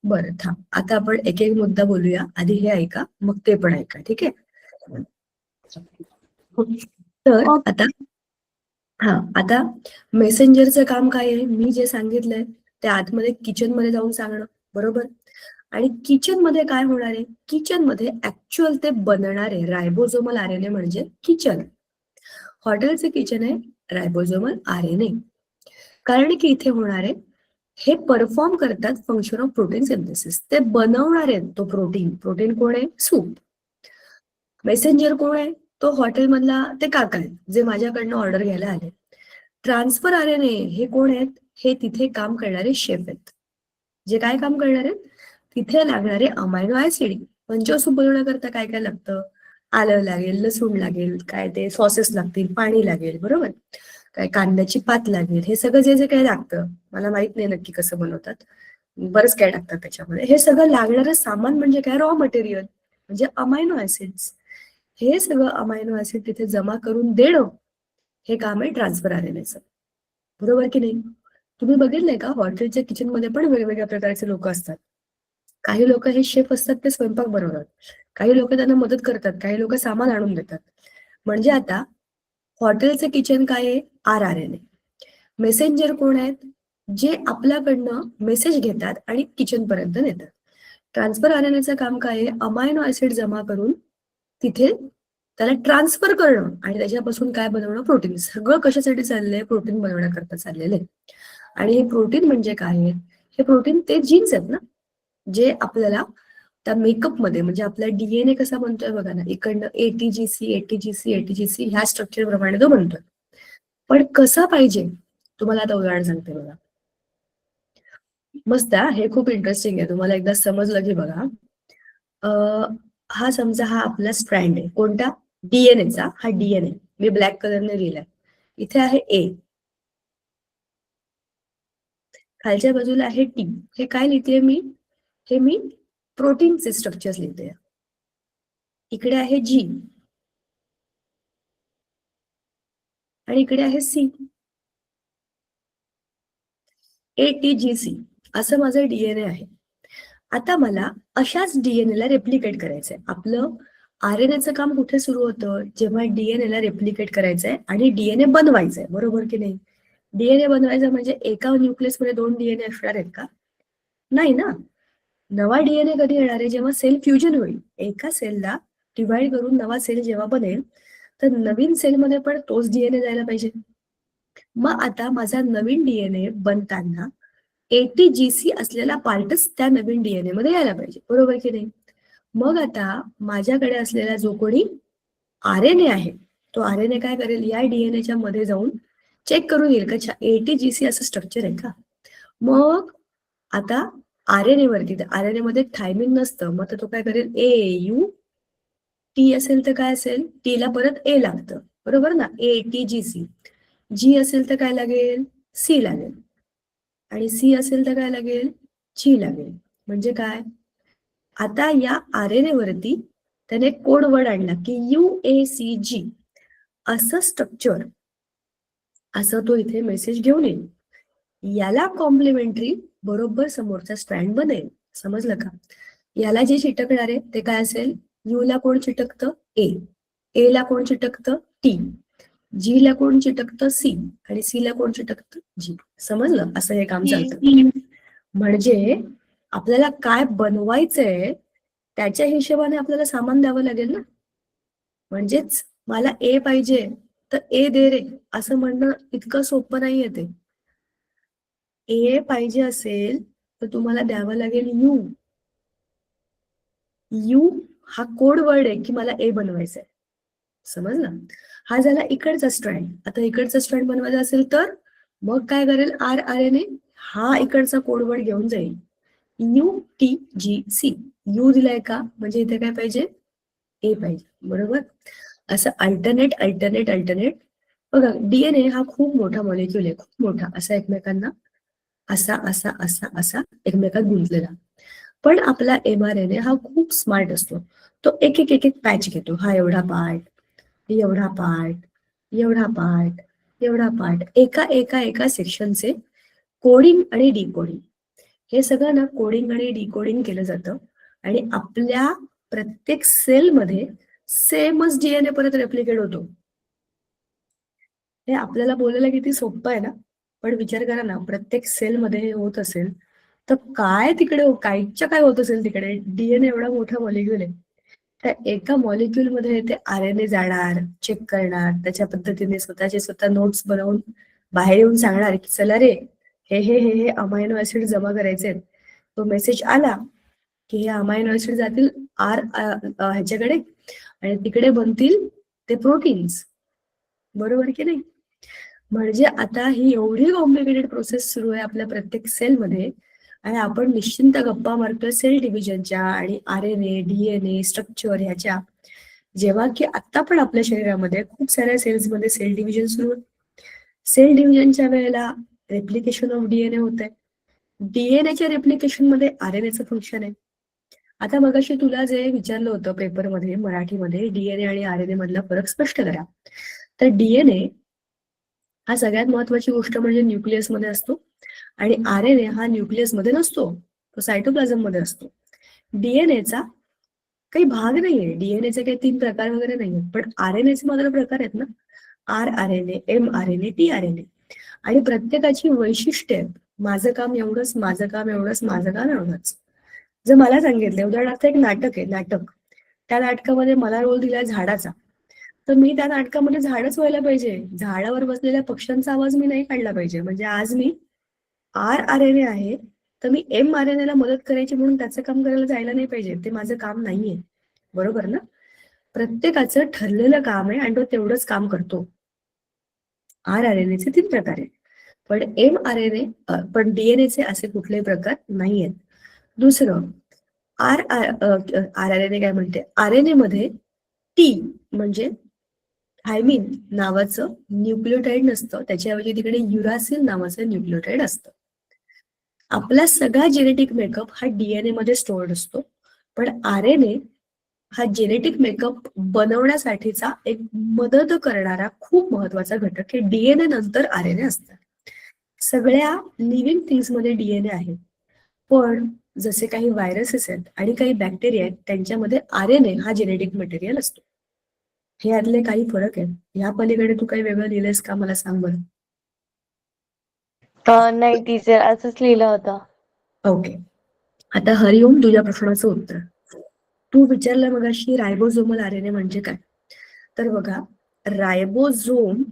Speaker 1: बरं थांब, आता आपण एक एक मुद्दा बोलूया. आधी हे ऐका, मग ते पण ऐका. ठीक आहे? तर आता मेसेंजरचं काम काय आहे? मी जे सांगितलंय ते आतमध्ये किचन मध्ये जाऊन सांगणं, बरोबर? आणि किचन मध्ये काय होणार आहे? किचन मध्ये ऍक्च्युअल ते बनणार आहे. रायबोझोमल RNA म्हणजे किचन. हॉटेलचे किचन आहे रायबोझोमल RNA. कारण की इथे होणार आहे, हे परफॉर्म करतात फंक्शन ऑफ प्रोटीन सिंथेसिस. ते बनवणार आहेत तो प्रोटीन. प्रोटीन कोण आहे? सूप. मेसेंजर कोण आहे? तो हॉटेलमधला ते काका आहेत जे माझ्याकडनं ऑर्डर घ्यायला आले. ट्रान्सफर RNA हे कोण आहेत? हे तिथे काम करणारे शेफ आहेत. जे काय काम करणार आहेत? तिथे लागणारे अमायनो ऍसिड. मंचाव सूप बनवण्याकरता काय काय लागतं? आलं लागेल, लसूण लागेल, काय ते सॉसेस लागतील, पाणी लागेल, बरोबर? काय कांद्याची पात लागेल. हे सगळं जे जे काय लागतं, मला माहित नाही नक्की कसं बनवतात, बरंच काय टाकतात त्याच्यामध्ये. हे सगळं लागणारं सामान म्हणजे काय? रॉ मटेरियल म्हणजे अमायनो ऍसिड्स. हे सगळं अमायनो ऍसिड तिथे जमा करून देणं हे काम आहे ट्रान्सफर RNAचं. बरोबर की नाही? तुम्ही बघितलंय का हॉटेलच्या किचन मध्ये पण वेगवेगळ्या प्रकारचे लोक असतात. काही लोक हे शेफ असतात, ते स्वयंपाक बनवतात. काही लोक त्यांना मदत करतात, काही लोक सामान आणून देतात. म्हणजे आता हॉटेलचे किचन काय आहे? RNA. मेसेंजर कोण आहेत? जे आपल्याकडनं मेसेज घेतात आणि किचन पर्यंत नेतात. ट्रान्सफर RNAचं काम काय आहे? अमायनो ऍसिड जमा करून तिथे त्याला ट्रान्सफर करणं आणि त्याच्यापासून काय बनवणं? प्रोटीन. सगळं कशासाठी चाललंय? प्रोटीन बनवण्याकरता चाललेलं आहे. आणि हे प्रोटीन म्हणजे काय आहे? हे प्रोटीन ते जीन्स आहेत ना, जे आपल्याला त्या मेकअप मध्ये म्हणजे आपला DNA कसा बनतोय बघा ना, इकडनं ATGC ह्या स्ट्रक्चर प्रमाणे तो बनतोय. पण कसा पाहिजे? तुम्हाला आता उदाहरण सांगते बघा. मस्त. हे खूप इंटरेस्टिंग आहे. तुम्हाला एकदा समजलं की बघा, हा समजा हा आपला स्ट्रँड आहे. कोणता? DNAचा. हा DNA मी ब्लॅक कलरने लिहिलाय. इथे आहे A, खालच्या बाजूला आहे T. हे काय लिहिते मी? हे मी प्रोटीनचे स्ट्रक्चर्स लिहिते. इकडे आहे G आणि इकडे आहे C. ATGC असं माझं DNA आहे. आता मला अशाच DNA ला रेप्लिकेट करायचंय. आपलं RNAचं काम कुठे सुरू होतं? जेव्हा DNA ला रेप्लिकेट करायचंय आणि DNA बनवायचंय, बरोबर की नाही? DNA बनवायचं म्हणजे एका न्यूक्लियस मध्ये 2 DNA असणार आहेत का? नाही ना. नवा DNA कधी येणार आहे? जेव्हा सेल फ्युजन होईल. एका सेलला डिव्हाइड करून नवा सेल जेव्हा बनेल, तर नवीन सेलमध्ये पण तोच DNA जायला पाहिजे. मग आता माझा नवीन डीएनए बनताना ATGC असलेला पार्टच त्या नवीन डीएनए मध्ये यायला पाहिजे, बरोबर की नाही? मग आता माझ्याकडे असलेला जो कोणी RNA आहे, तो RNA काय करेल, या डीएनएच्या मध्ये जाऊन चेक करून येईल का ATGC असं स्ट्रक्चर आहे का. मग आता RNA वरती, RNA मध्ये थायमिन नसतं, मग तो काय करेल, AUT असेल तर काय असेल, T ला परत A लागतं, बरोबर ना, ATGC. G असेल तर काय लागेल, C लागेल, आणि C असेल तर काय लागेल, G लागेल. म्हणजे काय, आता या RNA वरती त्याने कोड वर्ड आणला की UACG असं स्ट्रक्चर, असं तो इथे मेसेज घेऊन येईल. याला कॉम्प्लिमेंटरी बरोबर समोरचा स्ट्रँड बनेल. समजलं का? याला जे चिटकणार आहे ते काय असेल, U ला कोण चिटकतं, A ला कोण चिटकतं, T, G ला कोण चिटकतं, C, आणि C ला कोण चिटकतं, G. समजलं? असं हे काम चालतं. म्हणजे आपल्याला काय बनवायचंय त्याच्या हिशोबाने आपल्याला सामान द्यावं लागेल ना. म्हणजेच मला A पाहिजे तर A दे रे असं म्हणणं इतकं सोपं नाहीये ते. A पाहिजे असेल तर तुम्हाला द्यावं लागेल U. U हा कोड वर्ड आहे की मला A बनवायचंय. समजलं? हा झाला इकडचा स्ट्रँड. आता इकडचा स्ट्रँड बनवायचा असेल तर मग काय करेल, RNA हा इकडचा कोड वर्ड घेऊन जाईल, UTGC. U दिलाय का, म्हणजे इथे काय पाहिजे, A पाहिजे, बरोबर. असं अल्टरनेट अल्टरनेट अल्टरनेट. बघा, डीएनए हा खूप मोठा मॉलिक्युल आहे, खूप मोठा, असा एकमेकांना असा असा असा असा एकमेकात गुंतलेला. पण आपला mRNA हा खूप स्मार्ट असतो. तो एक एक एक एक पॅच घेतो, हा एवढा पार्ट, एवढा पार्ट, एवढा पार्ट, एवढा पार्ट, एका एका एका सेक्शनचे कोडिंग आणि डिकोडिंग, हे सगळं ना कोडिंग आणि डिकोडिंग केलं जातं. आणि आपल्या प्रत्येक सेलमध्ये सेमच डीएनए परत रेप्लिकेट होतो. हे आपल्याला बोलायला किती सोपं आहे ना, पण विचार करा ना, प्रत्येक सेलमध्ये हे होत असेल तर काय तिकडे कायच्या काय होत असेल तिकडे. डीएनए एवढा मोठा मॉलिक्युल आहे, त्या एका मॉलिक्युल मध्ये ते RNA जाणार, चेक करणार, त्याच्या पद्धतीने स्वतःचे स्वतः नोट्स बनवून बाहेर येऊन सांगणार की चला रे, हे हे हे हे अमायनो ऍसिड जमा करायचे. तो मेसेज आला की हे अमायनो ऍसिड जातील ह्याच्याकडे आणि तिकडे बनतील ते प्रोटीन्स, बरोबर की नाही. म्हणजे आता ही एवढी कॉम्प्लिकेटेड प्रोसेस सुरू आहे आपल्या प्रत्येक सेलमध्ये, आणि आपण निश्चिंत गप्पा मारतोय सेल डिव्हिजनच्या आणि RNA DNA स्ट्रक्चर ह्याच्या, जेव्हा की आता पण आपल्या शरीरामध्ये खूप साऱ्या सेल्समध्ये सेल डिव्हिजन सुरू आहे. सेल डिव्हिजनच्या वेळेला रेप्लिकेशन ऑफ डीएनए होत आहे. डीएनएच्या रेप्लिकेशन मध्ये RNAचं फंक्शन आहे. आता मगाशी तुला जे विचारलं होतं पेपरमध्ये मराठीमध्ये, डीएनए आणि RNA मधला फरक स्पष्ट करा. तर डीएनए हा सगळ्यात महत्वाची गोष्ट म्हणजे न्यूक्लियस मध्ये असतो, आणि RNA हा न्यूक्लियस मध्ये नसतो, तो सायटोप्लाझम मध्ये असतो. डीएनएचा काही भाग नाहीये, डीएनएचे काही 3 प्रकार वगैरे नाहीये, पण RNAचे मात्र प्रकार आहेत ना, rRNA, mRNA, tRNA, आणि प्रत्येकाची वैशिष्ट्ये आहेत. माझं काम एवढंच, माझं काम एवढंच, माझं काम एवढंच. जर मला सांगितलं, उदाहरणार्थ एक नाटक आहे, नाटक, त्या नाटकामध्ये मला रोल दिलाय झाडाचा, तर मी त्या नाटकामध्ये झाडच व्हायला पाहिजे, झाडावर बसलेल्या पक्ष्यांचा आवाज मी नाही काढला पाहिजे. म्हणजे आज मी rRNA आहे तर मी mRNA ला मदत करायची म्हणून त्याचं काम करायला जायला नाही पाहिजे, ते माझं काम नाहीये, बरोबर ना. प्रत्येकाचं ठरलेलं काम आहे आणि तो तेवढंच काम करतो. rRNAचे 3 प्रकार आहेत, पण mRNA पण डीएनएचे असे कुठलेही प्रकार नाहीयेत. दुसरं, rRNA काय म्हणते, RNA मध्ये T म्हणजे थायमिन नावाचं न्यूक्लियोटाइड नसतं, त्याच्याऐवजी तिकडे युरासिल नावाचं न्यूक्लियोटाइड असतं. आपला सगळा जेनेटिक मेकअप हा डीएनए मध्ये स्टोअर्ड असतो, पण RNA हा जेनेटिक मेकअप बनवण्यासाठीचा एक मदत करणारा खूप महत्वाचा घटक आहे. डीएनए नंतर RNA असतात. सगळ्या लिव्हिंग थिंग्स मध्ये डीएनए आहे, पण जसे काही व्हायरसेस आहेत आणि काही बॅक्टेरिया आहेत त्यांच्यामध्ये RNA हा जेनेटिक मटेरियल असतो. हे यातले काही फरक आहेत. ह्या पलीकडे तू काही वेगळं लिहिलंयस का, मला सांग बरं.
Speaker 2: नाही टीचर, असंच लिहिलं होतं.
Speaker 1: ओके, आता हरिओम तुझ्या प्रश्नाचं उत्तर. तू विचारलं मगाशी रायबोझोमल RNA म्हणजे काय, तर बघा, रायबोझोम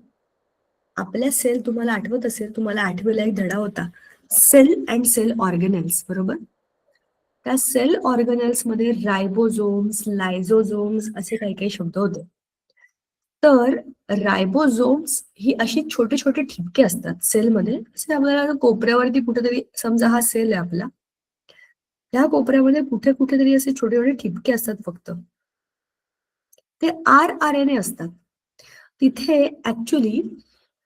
Speaker 1: आपल्या सेल, तुम्हाला आठवत असेल, तुम्हाला आठवीला एक धडा होता, सेल अँड सेल ऑर्गेनेल्स, बरोबर? त्या सेल ऑर्गेनेल्स मध्ये रायबोझोम्स, लायझोझोम्स असे काही काही शब्द होते. तर रायबोझोम्स ही अशी छोटे छोटे ठिपके असतात सेलमध्ये. असे आपल्याला कोपऱ्यावरती कुठेतरी, समजा हा सेल आहे आपला, त्या कोपऱ्यामध्ये कुठे कुठेतरी असे छोटे छोटे ठिपके असतात फक्त. ते RNA असतात. तिथे ऍक्च्युली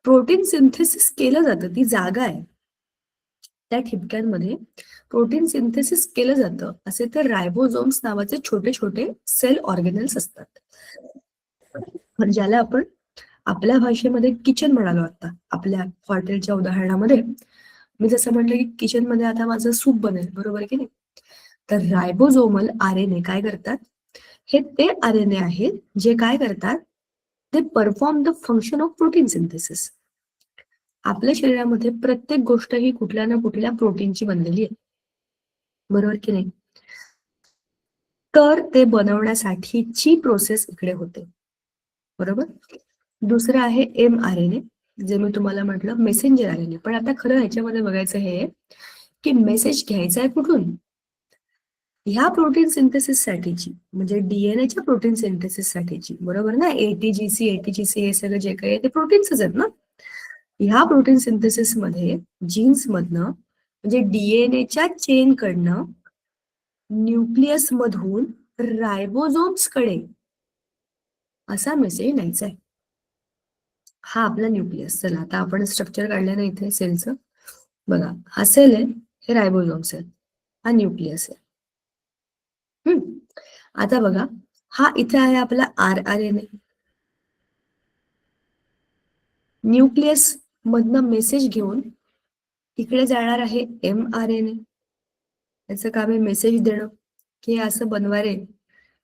Speaker 1: प्रोटीन सिंथेसिस केलं जातं, ती जागा आहे. त्या ठिपक्यांमध्ये प्रोटीन सिंथेसिस केलं जातं. असे ते रायबोझोम्स नावाचे छोटे छोटे सेल ऑर्गेनेल्स असतात, ज्याला आपण आपल्या भाषेमध्ये किचन म्हणालो. आता आपल्या हॉटेलच्या उदाहरणामध्ये मी जसं म्हटलं की किचन मध्ये आता माझं सूप बनेल, बरोबर की नाही? तर रायबोझोमल RNA काय करतात? हे ते RNA आहेत जे काय करतात, ते perform the function of protein synthesis. आपल्या शरीरामध्ये प्रत्येक गोष्ट ही कुठल्या ना कुठल्या प्रोटीनची बनलेली आहे, बरोबर की नाही? तर ते बनवण्यासाठीची प्रोसेस इकडे होते, बरोबर. दुसरं आहे mRNA, जे मी तुम्हाला म्हटलं मेसेंजर RNA. पण आता खरं ह्याच्यामध्ये बघायचं हे की मेसेज घ्यायचा आहे कुठून? ह्या प्रोटीन सिंथेसिस साठीची, म्हणजे डीएनएच्या प्रोटीन सिंथेसिस साठीची, बरोबर ना? ATGC हे सगळं जे काही आहे ते प्रोटीन्सच आहेत ना. ह्या प्रोटीन सिंथेसिस मध्ये जीन्स मधनं, म्हणजे डीएनएच्या चेन कडनं, न्यूक्लियस मधून रायबोझोम्स कडे असा मेसेज न्यायचा आहे. हा आपला न्यूक्लियस. चला आता आपण स्ट्रक्चर काढलं ना इथे सेलचं. बघा, हा सेल आहे, हे रायबोझोम्स आहे, हा न्यूक्लियस आहे. आता बघा, हा इथे आहे आपला RNA. न्यूक्लियस मधनं मेसेज घेऊन इकडे जाणार आहे mRNA. याचं काम आहे मेसेज देणं की असं बनवा रे.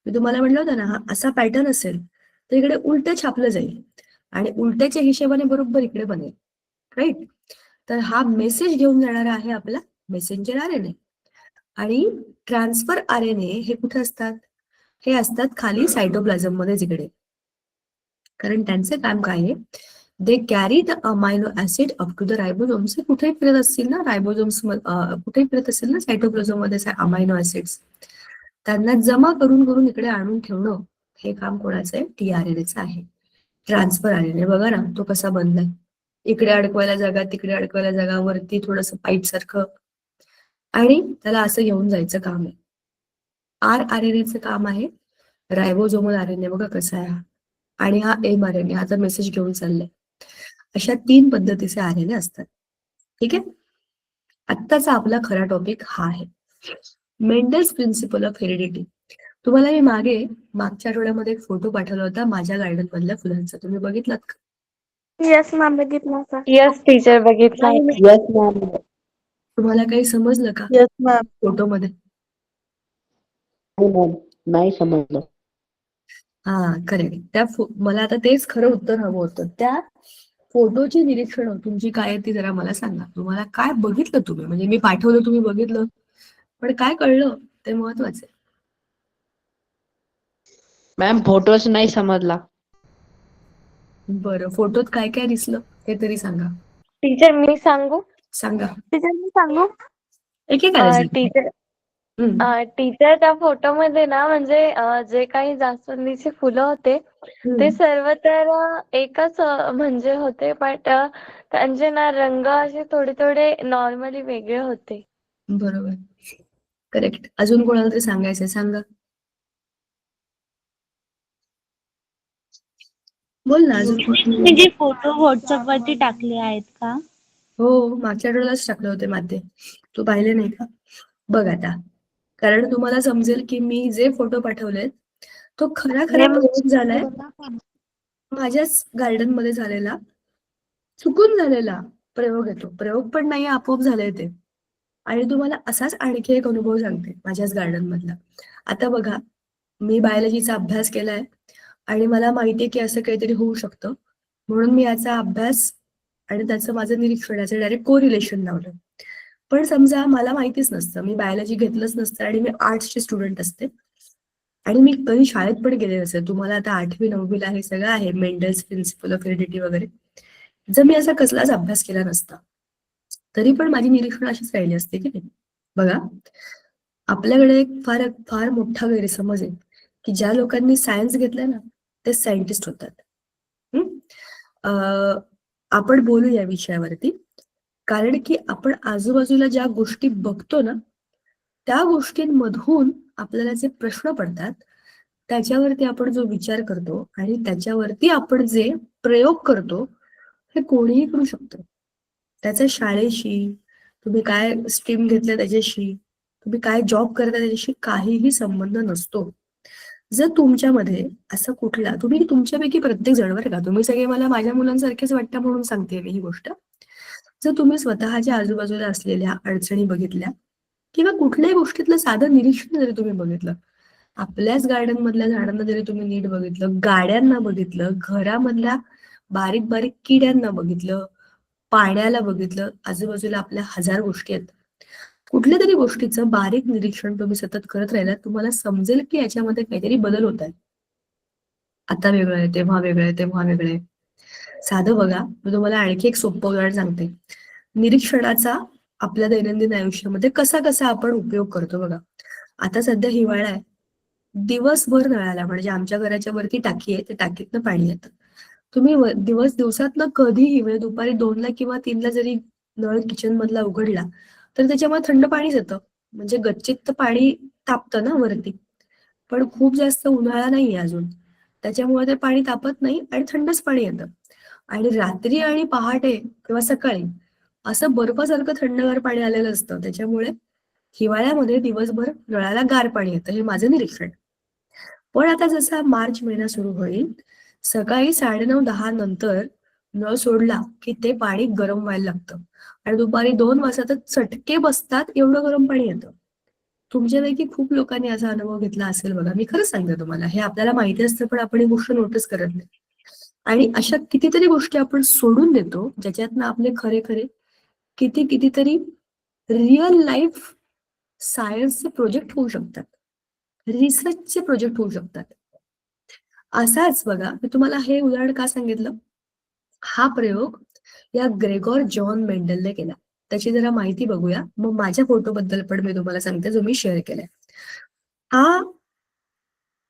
Speaker 1: मी तुम्हाला म्हटलं होतं ना, हा असा पॅटर्न असेल तर इकडे उलट छापलं जाईल आणि उलट्याच्या हिशोबाने बरोबर इकडे बनेल, राईट? तर हा मेसेज घेऊन जाणारा आहे आपला मेसेंजर RNA. आणि ट्रान्सफर RNA हे कुठे असतात? हे असतात खाली सायटोप्लाझम मध्ये इकडे. कारण त्यांचे काम काय आहे, they carry the amino acid up to the ribosomes. कुठेही फिरत असतील ना रायबोझोम्स, कुठेही फिरत असतील ना सायटोप्लाझम मध्ये अमायनो ऍसिड्स, त्यांना जमा करून करून इकडे आणून ठेवणं, हे काम कोणाचं आहे? tRNAचं आहे. ट्रान्सफर RNA बघा ना, तो कसा बनलाय. इकडे अडकवायला जागा, तिकडे अडकवायला जागा, वरती थोडस पाईप सारखं, आणि त्याला असं घेऊन जायचं काम आहे. RNAचं काम आहे. रायबोझोमल RNA बघा कसा आहे, आणि हा mRNA, हा तर मेसेज घेऊन चाललाय. अशा 3 पद्धतीचे RNA असतात, ठीक आहे. आत्ताचा आपला खरा टॉपिक हा आहे, मेंडल्स प्रिन्सिपल ऑफ हेरिडिटी. तुम्हाला मी मागच्या आठवड्यामध्ये एक फोटो पाठवला होता माझ्या गार्डन मधल्या फुलांचा, तुम्ही बघितलात का?
Speaker 3: येस मॅम, बघितलं होतं.
Speaker 2: यस टीचर, बघितला होता.
Speaker 4: Yes ma'am.
Speaker 1: तुम्हाला काही समजलं का
Speaker 3: येस मॅम.
Speaker 1: फोटोमध्ये?
Speaker 4: नाही समजलं.
Speaker 1: हा, करेक्ट. मला आता तेच खरं उत्तर हवं होतं. त्या फोटोची निरीक्षण तुमची काय आहे ती जरा मला सांगा. तुम्हाला काय बघितलं तुम्ही? म्हणजे मी पाठवलं, तुम्ही बघितलं, पण काय कळलं ते महत्वाचं आहे.
Speaker 4: मॅम फोटोच नाही समजला.
Speaker 1: बरं, फोटोत काय काय दिसलं ते तरी सांगा.
Speaker 2: टीचर मी सांगू?
Speaker 1: सांगा,
Speaker 3: टीचर मी सांगू?
Speaker 1: एकेकाला सांगा.
Speaker 2: टीचर
Speaker 1: हम्म,
Speaker 2: टीचर त्या फोटोमध्ये ना, म्हणजे जे काही जास्वंदीचे फुलं होते ते
Speaker 1: हम्म.
Speaker 2: सर्व तर एकच म्हणजे होते, बट त्यांचे ना रंग असे थोडे थोडे नॉर्मली वेगळे होते.
Speaker 1: बरोबर, करेक्ट. अजून कोणाला तरी सांगायचंय, सांगा. बोल ना, अजून कोण?
Speaker 5: म्हणजे फोटो व्हॉट्सअप वरती टाकले आहेत का?
Speaker 1: हो, मागच्या आठवड्यालाच टाकले होते माते. तू पाहिले नाही का? बघ आता, कारण तुम्हाला समजेल की मी जे फोटो पाठवलेत तो खरा प्रयोग झालाय माझ्याच गार्डन मध्ये झालेला, चुकून झालेला प्रयोग येतो. प्रयोग पण नाही, आपोआप झालंय ते. आणि तुम्हाला असाच आणखी एक अनुभव सांगते माझ्याच गार्डन मधला. आता बघा, मी बायोलॉजीचा अभ्यास केलाय आणि मला माहितीये की असं काहीतरी होऊ शकतं, म्हणून मी याचा अभ्यास आणि त्याचं माझं निरीक्षण, याचं डायरेक्ट कोरिलेशन लावलं. पण समजा मला माहितीच नसतं, मी बायोलॉजी घेतलंच नसतं आणि मी आर्ट्सची स्टुडंट असते आणि मी कधी शाळेत पण गेले नसते. तुम्हाला आता 8वी 9वीला हे सगळं आहे, मेंडल्स प्रिन्सिपल ऑफ हेरिडिटी वगैरे. जर मी असा कसलाच अभ्यास केला नसता तरी पण माझी निरीक्षण अशीच राहिली असते की नाही. बघा, आपल्याकडे एक फार फार मोठा गैरसमज आहे की ज्या लोकांनी सायन्स घेतलंय ना ते सायंटिस्ट होतात. आपण बोलू या विषयावरती, कारण की आपण आजूबाजूला ज्या गोष्टी बघतो ना त्या गोष्टींमधून आपल्याला जे प्रश्न पडतात त्याच्यावरती आपण जो विचार करतो आणि त्याच्यावरती आपण जे प्रयोग करतो हे कोणीही करू शकतो. त्याच्या शाळेशी, तुम्ही काय स्ट्रीम घेतलं त्याच्याशी, तुम्ही काय जॉब करता त्याच्याशी काहीही संबंध नसतो. जर तुमच्यामध्ये असं कुठला, तुम्ही तुमच्यापैकी प्रत्येक जण, बरं का, तुम्ही सगळे मला माझ्या मुलांसारखेच वाटतं म्हणून सांगते मी ही गोष्ट. जर तुम्ही स्वतःच्या आजूबाजूला असलेल्या अडचणी बघितल्या किंवा कुठल्याही गोष्टीतलं साधं निरीक्षण जरी तुम्ही बघितलं, आपल्याच गार्डन मधल्या झाडांना जरी तुम्ही नीट बघितलं, गाड्यांना बघितलं, घरामधल्या बारीक बारीक किड्यांना बघितलं, पाण्याला बघितलं, आजूबाजूला आपल्या हजार गोष्टी आहेत. कुठल्या तरी गोष्टीचं बारीक निरीक्षण तुम्ही सतत करत राहिलात, तुम्हाला समजेल की याच्यामध्ये काहीतरी बदल होत आहे. आता वेगळं आहे, तेव्हा वेगळं आहे, तेव्हा वेगळं आहे. साधं बघा, मी तुम्हाला आणखी एक सोपं उदाहरण सांगते. निरीक्षणाचा आपल्या दैनंदिन आयुष्यामध्ये कसा कसा आपण उपयोग करतो बघा. आता सध्या हिवाळा आहे, दिवसभर नळाला, म्हणजे आमच्या घराच्या वरती टाकी आहे, त्या टाकीतनं पाणी येतं. तुम्ही दिवसातनं कधीही, म्हणजे दुपारी 2ला किंवा 3ला जरी नळ किचन मधला उघडला तर त्याच्यामुळे थंड पाणीच येतं. म्हणजे गच्चीत तर पाणी तापतं ना वरती, पण खूप जास्त उन्हाळा नाहीये अजून, त्याच्यामुळे ते पाणी तापत नाही आणि थंडच पाणी येतं. आणि रात्री आणि पहाटे किंवा सकाळी असं बर्फासारखं थंडगार पाणी आलेलं असतं. त्याच्यामुळे हिवाळ्यामध्ये दिवसभर नळाला गार पाणी येतं, हे माझं निरीक्षण. पण आता जसा मार्च महिना सुरू होईल, सकाळी 9:30-10 नंतर नळ सोडला की ते पाणी गरम व्हायला लागतं आणि दुपारी 2 वाजता तर चटके बसतात, एवढं गरम पाणी येतं. तुमच्यापैकी खूप लोकांनी असा अनुभव घेतला असेल बघा. मी खरंच सांगते तुम्हाला, हे आपल्याला माहिती असतं पण आपण ही गोष्ट नोटीस करत नाही. आणि अशा कितीतरी गोष्टी आपण सोडून देतो ज्याच्यातनं आपले खरे खरे कितीतरी रिअल लाईफ सायन्सचे प्रोजेक्ट होऊ शकतात, रिसर्चचे प्रोजेक्ट होऊ शकतात. असाच बघा, मी तुम्हाला हे उदाहरण का सांगितलं, हा प्रयोग या ग्रेगोर जॉन मेंडलने केला. त्याची जरा माहिती बघूया, मग माझ्या फोटोबद्दल पण मी तुम्हाला सांगते जो मी शेअर केलाय. हा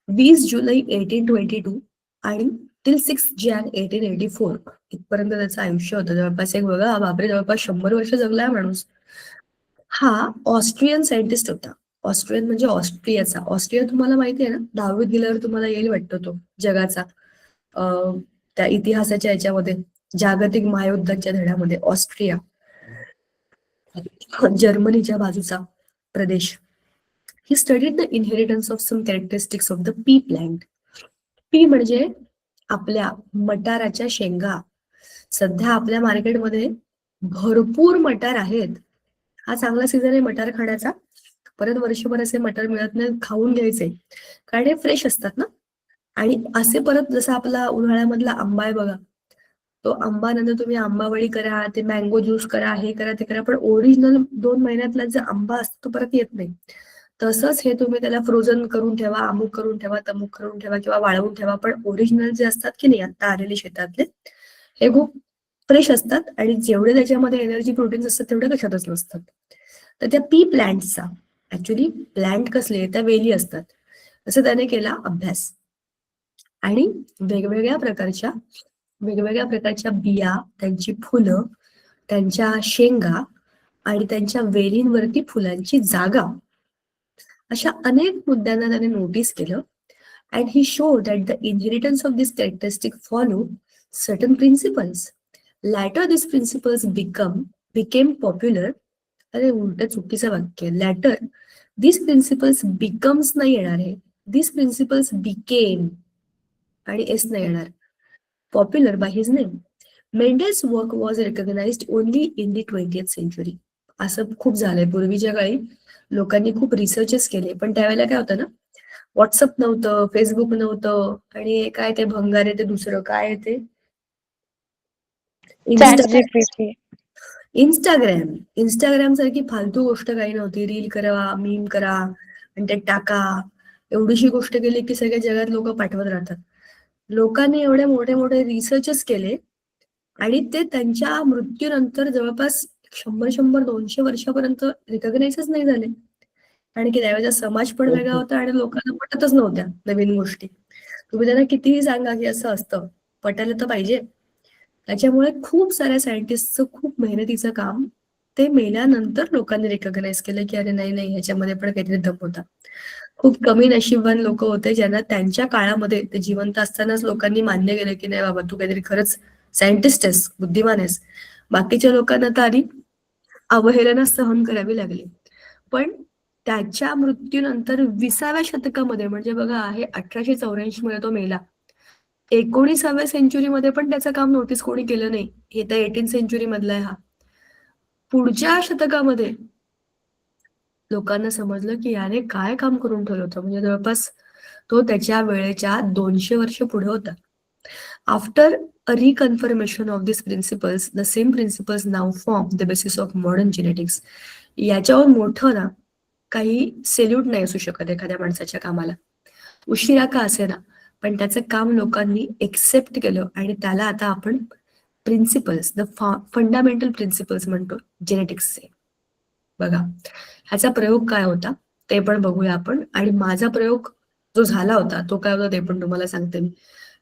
Speaker 1: 20 जुलै 1822 आणि टिल 6 जॅन 1884 इथपर्यंत त्याचं आयुष्य होतं. जवळपास एक बघा, बापरे, जवळपास 100 वर्ष जगलाय माणूस. हा ऑस्ट्रियन सायंटिस्ट होता. ऑस्ट्रियन म्हणजे ऑस्ट्रियाचा. ऑस्ट्रिया तुम्हाला माहिती आहे ना, 10वीत गेल्यावर तुम्हाला येईल वाटतं तो जगाचा, त्या इतिहासाच्या याच्यामध्ये, जागतिक महायुद्धाच्या धड्यामध्ये ऑस्ट्रिया, जर्मनीच्या बाजूचा प्रदेश. He studied the inheritance of some characteristics of the pea plant. Pea म्हणजे आपल्या मटाराच्या शेंगा. सध्या आपल्या मार्केटमध्ये भरपूर मटार आहेत. हा चांगला सीझन आहे मटार खाण्याचा. परत वर्षभर असे मटार मिळत नाही, खाऊन घ्यायचे, कारण हे फ्रेश असतात ना. आणि असे परत जसा आपला उन्हाळ्यामधला आंबा आहे बघा, तो आंबा नंतर तुम्ही आंबावडी करा, ते मँगो ज्यूस करा, हे करा ते करा, पण ओरिजिनल 2 महिन्यातला जो आंबा असतो तो परत येत नाही. तसंच हे तुम्ही त्याला फ्रोझन करून ठेवा, अमुक करून ठेवा, तमुक करून ठेवा किंवा वाळवून ठेवा, पण ओरिजिनल जे असतात की नाही आता आलेले शेतातले, हे खूप फ्रेश असतात आणि जेवढे त्याच्यामध्ये एनर्जी प्रोटीन्स असतात तेवढे कशातच नसतात. तर त्या पी प्लांटचा, ऍक्च्युली प्लांट कसले, त्या वेली असतात, असं त्याने केला अभ्यास. आणि वेगवेगळ्या प्रकारच्या बिया, त्यांची फुलं, त्यांच्या शेंगा आणि त्यांच्या वेलींवरती फुलांची जागा, अशा अनेक मुद्द्यांना त्याने नोटीस केलं. And he showed that the inheritance of this characteristic follow certain principles. Later this principles became popular. अरे उलट चुकीचं वाक्य, लॅटर दिस प्रिन्सिपल्स बिकम्स नाही येणार आहे, दिस प्रिन्सिपल्स बिकेम आणि एस नाही येणार, popular by his name. Mendel's work was recognised only in the 20th century. असं खूप झालंय, पूर्वीच्या काळी लोकांनी खूप रिसर्चेस केले, पण त्यावेळेला काय होतं ना, व्हॉट्सअप नव्हतं, फेसबुक नव्हतं, आणि काय ते भंगार ते दुसरं काय ते इंस्टाग्राम सारखी फालतू गोष्ट काही नव्हती. रील करा, मीम करा आणि ते टाका, एवढीशी गोष्ट केली की सगळ्या जगात लोक पाठवत राहतात. लोकांनी एवढे मोठे मोठे रिसर्चच केले आणि ते त्यांच्या मृत्यूनंतर जवळपास 100-200 वर्षापर्यंत रिकॉग्नाइजच नाही झाले. आणि की त्यावेळेचा समाज पण वेगळा होता आणि लोकांना पटतच नव्हत्या नवीन गोष्टी. तुम्ही त्यांना कितीही सांगा की असं असतं, पटायला तर पाहिजे. त्याच्यामुळे खूप साऱ्या सायंटिस्टचं खूप मेहनतीचं काम ते मेल्यानंतर लोकांनी रिकॉग्नाइज केलं की अरे नाही नाही, ह्याच्यामध्ये पण काहीतरी दम होता. खूप कमी नशीबवान लोक होते ज्यांना त्यांच्या काळामध्ये ते जिवंत असतानाच लोकांनी मान्य केलं की नाही बाबा, तू काहीतरी खरंच सायंटिस्ट आहेस, बुद्धिमान आहेस. बाकीच्या लोकांना तर आधी अवहेलना सहन करावी लागली. पण त्याच्या मृत्यूनंतर 20व्या शतकामध्ये, म्हणजे बघा, आहे 1884 मध्ये तो मेला. 19व्या सेंचुरीमध्ये पण त्याचं काम नोटीस कोणी केलं नाही. हे तर 18th सेंचुरी मधला आहे हा. पुढच्या शतकामध्ये लोकांना समजलं की याने काय काम करून ठेवलं होतं. म्हणजे जवळपास तो त्याच्या वेळेच्या 200 वर्ष पुढे होता. After a reconfirmation of these principles, the same principles now form the basis of modern genetics. याच्यावर मोठं ना काही सेल्यूट नाही असू शकत एखाद्या माणसाच्या कामाला. उशिरा का असेना, पण त्याचं काम लोकांनी एक्सेप्ट केलं आणि त्याला आता आपण प्रिन्सिपल्स, द फंडामेंटल प्रिन्सिपल्स म्हणतो जेनेटिक्सचे. बघा, ह्याचा प्रयोग काय होता ते पण बघूया आपण. आणि माझा प्रयोग जो झाला होता तो काय होता ते पण तुम्हाला सांगते मी.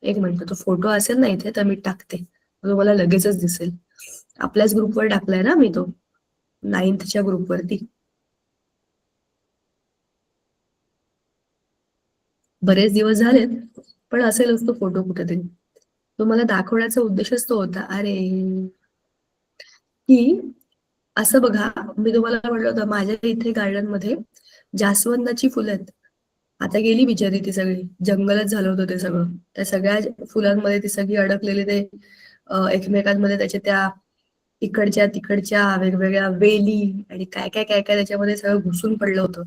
Speaker 1: एक मिनिट, तो फोटो असेल ना इथे तर मी टाकते, तुम्हाला लगेचच दिसेल. आपल्याच ग्रुपवर टाकलाय ना मी तो, 9th ग्रुपवरती. बरेच दिवस झालेत, पण असेलच तो फोटो कुठेतरी. तो मला दाखवण्याचा उद्देशच तो होता. अरे, की असं बघा, मी तुम्हाला म्हटलं होतं माझ्या इथे गार्डन मध्ये जास्वंदाची फुलं आहेत. आता गेली बिचारी ती सगळी, जंगलच झालं होतं ते सगळं. त्या सगळ्या फुलांमध्ये ती सगळी अडकलेली ते एकमेकांमध्ये त्याच्या त्या इकडच्या तिकडच्या वेगवेगळ्या वेली आणि काय काय काय काय त्याच्यामध्ये सगळं घुसून पडलं होतं.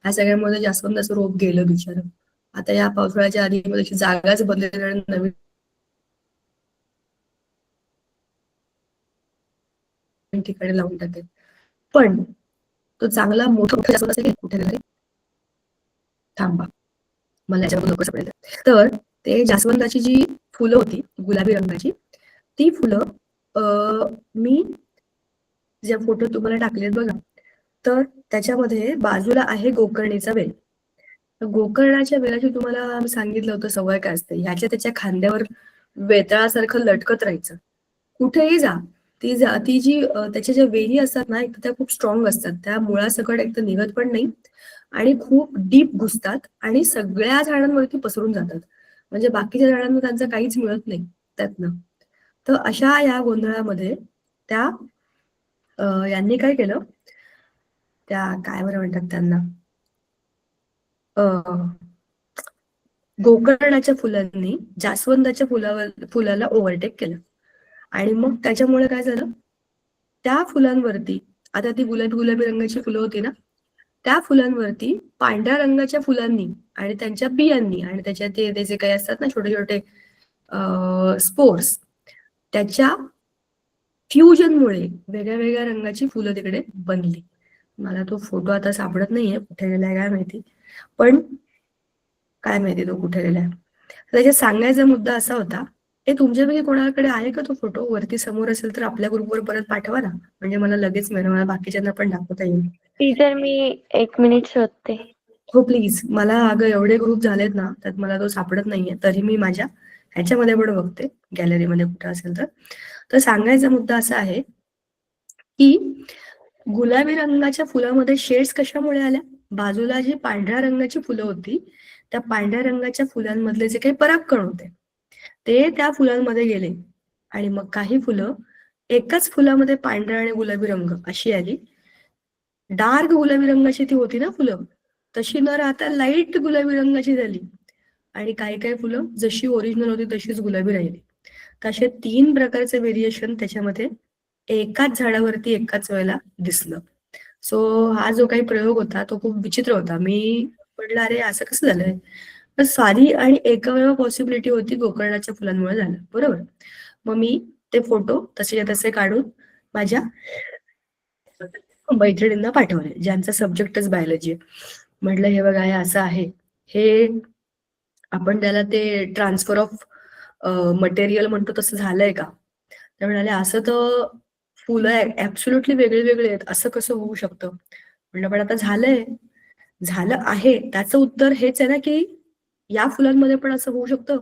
Speaker 1: ह्या सगळ्यामध्ये जास्वंदाचं रोप गेलं बिचारं. आता या पावसाळ्याच्या आधी त्याची जागाच बदलेल आणि नवीन ठिकाणी लावून टाकेल. पण तो चांगला मोठा जास्वंद असेल कुठे तरी. थांबा, मला याच्यावर लवकर सापडेल. तर ते जास्वंदाची जी फुलं होती गुलाबी रंगाची, ती फुलं मी जे फोटो तुम्हाला टाकलेत बघा, तर त्याच्यामध्ये बाजूला आहे गोकर्णीचा वेल. गोकर्णाच्या वेलाची तुम्हाला सांगितलं होतं सवय काय असते, ह्याच्या त्याच्या खांद्यावर वेतळासारखं लटकत राहायचं. कुठेही जा, ती जी त्याच्या ज्या वेली असतात ना, एक तर त्या खूप स्ट्रॉंग असतात, त्या मुळासकट एक तर निघत पण नाही आणि खूप डीप घुसतात आणि सगळ्या झाडांवरती पसरून जातात. म्हणजे बाकीच्या झाडांना त्यांचं काहीच मिळत नाही त्यातनं. तर अशा या गोंधळामध्ये त्या यांनी काय केलं, त्या काय बरं म्हणतात त्यांना, गोकर्णाच्या फुलांनी जास्वंदाच्या फुलाला ओव्हरटेक केलं. आणि मग त्याच्यामुळे काय झालं, त्या फुलांवरती, आता ती गुलाबी रंगाची फुलं होती ना, त्या फुलांवरती पांढऱ्या रंगाच्या फुलांनी आणि त्यांच्या बियांनी आणि त्याच्यात ते जे काही असतात ना छोटे छोटे स्पोर्स, त्याच्या फ्युजनमुळे वेगळ्या वेगळ्या रंगाची फुलं तिकडे बनली. मला तो फोटो आता सापडत नाहीये, कुठे गेलाय काय माहिती, पण काय माहिती तो कुठे गेलाय. त्याच्यात सांगायचा मुद्दा असा होता, हे तुमच्यापैकी कोणाकडे आहे का तो फोटो? वरती समोर असेल तर आपल्या ग्रुपवर परत पाठवा ना, म्हणजे मला लगेच मिळेल, मला बाकीच्यांना पण दाखवता येईल.
Speaker 2: टीचर, मी 1 मिनिट शोधते.
Speaker 1: हो प्लीज. मला अगं एवढे ग्रुप झालेत ना, त्यात मला तो सापडत नाहीये. तरी मी माझ्या ह्याच्यामध्ये पण बघते, गॅलरीमध्ये कुठे असेल तर. तर सांगायचा मुद्दा असा आहे की गुलाबी रंगाच्या फुलामध्ये शेड्स कशामुळे आल्या? बाजूला जी पांढऱ्या रंगाची फुलं होती, त्या पांढऱ्या रंगाच्या फुलांमधले जे काही परागकण होते ते त्या फुलांमध्ये गेले आणि मग काही फुलं एकाच फुलामध्ये पांढरा आणि गुलाबी रंग अशी आली. डार्क गुलाबी रंगाची ती होती ना फुलं, तशी न राहता लाईट गुलाबी रंगाची झाली. आणि काही काही फुलं जशी ओरिजिनल होती तशीच गुलाबी राहिली. तर असे 3 प्रकारचे व्हेरिएशन त्याच्यामध्ये एकाच झाडावरती एकाच वेळेला दिसलं. सो हा जो काही प्रयोग होता तो खूप विचित्र होता. मी म्हटलं अरे असं कसं झालंय. तर साधी आणि एकमेव पॉसिबिलिटी होती गोकर्णाच्या फुलांमुळे झालं, बरोबर. मग मी ते फोटो तसे तसे काढून माझ्या मैत्रिणींना पाठवले ज्यांचा सब्जेक्टच बायोलॉजी आहे. म्हटलं हे बघा, हे असं आहे, हे आपण त्याला ते ट्रान्सफर ऑफ मटेरियल म्हणतो तसं झालंय का. ते म्हणाले असं तर फुलं ऍब्सोल्युटली वेगळे वेगळे आहेत, असं कसं होऊ शकतं? म्हणलं पण आता झालं आहे, त्याचं उत्तर हेच आहे ना की या फुलांमध्ये पण असं होऊ शकतं.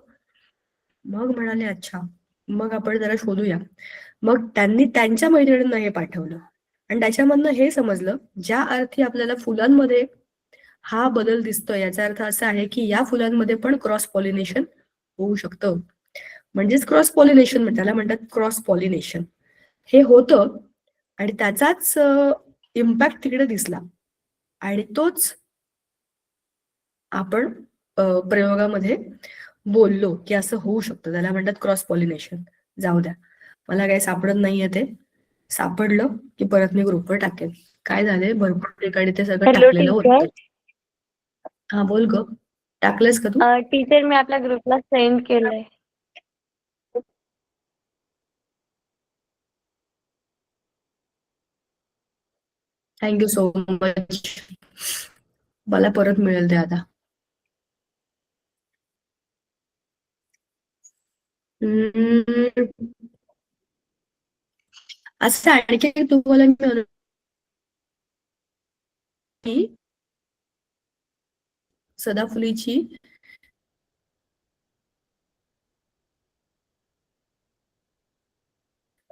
Speaker 1: मग म्हणाले अच्छा, मग आपण जरा शोधूया. मग त्यांनी त्यांच्या मैत्रिणींना हे पाठवलं आणि त्याच्यामधनं हे समजलं, ज्या अर्थी आपल्याला फुलांमध्ये हा बदल दिसतोय याचा अर्थ असा आहे की या फुलांमध्ये पण क्रॉस पॉलिनेशन होऊ शकतं. म्हणजेच क्रॉस पॉलिनेशन, त्याला म्हणतात क्रॉस पॉलिनेशन. हे होतं आणि त्याचाच इम्पॅक्ट तिकडे दिसला आणि तोच आपण प्रयोगामध्ये बोललो की असं होऊ शकतं. त्याला म्हणतात क्रॉस पॉलिनेशन. जाऊ द्या, मला काही सापडत नाहीये ते. सापडलं की परत मी ग्रुपवर टाकेन. काय झालंय, भरपूर ठिकाणी ते सगळं
Speaker 2: हॅलो
Speaker 1: टाकलेलं
Speaker 2: टीचर.
Speaker 1: होतं. हा बोल ग, टाकलंस का तू?
Speaker 2: टीचर मी आपल्या ग्रुपला सेंड केलंय.
Speaker 1: Thank you so much. मला परत मिळेल ते आता. असं आणखी तुम्हाला मी की सदाफुलीची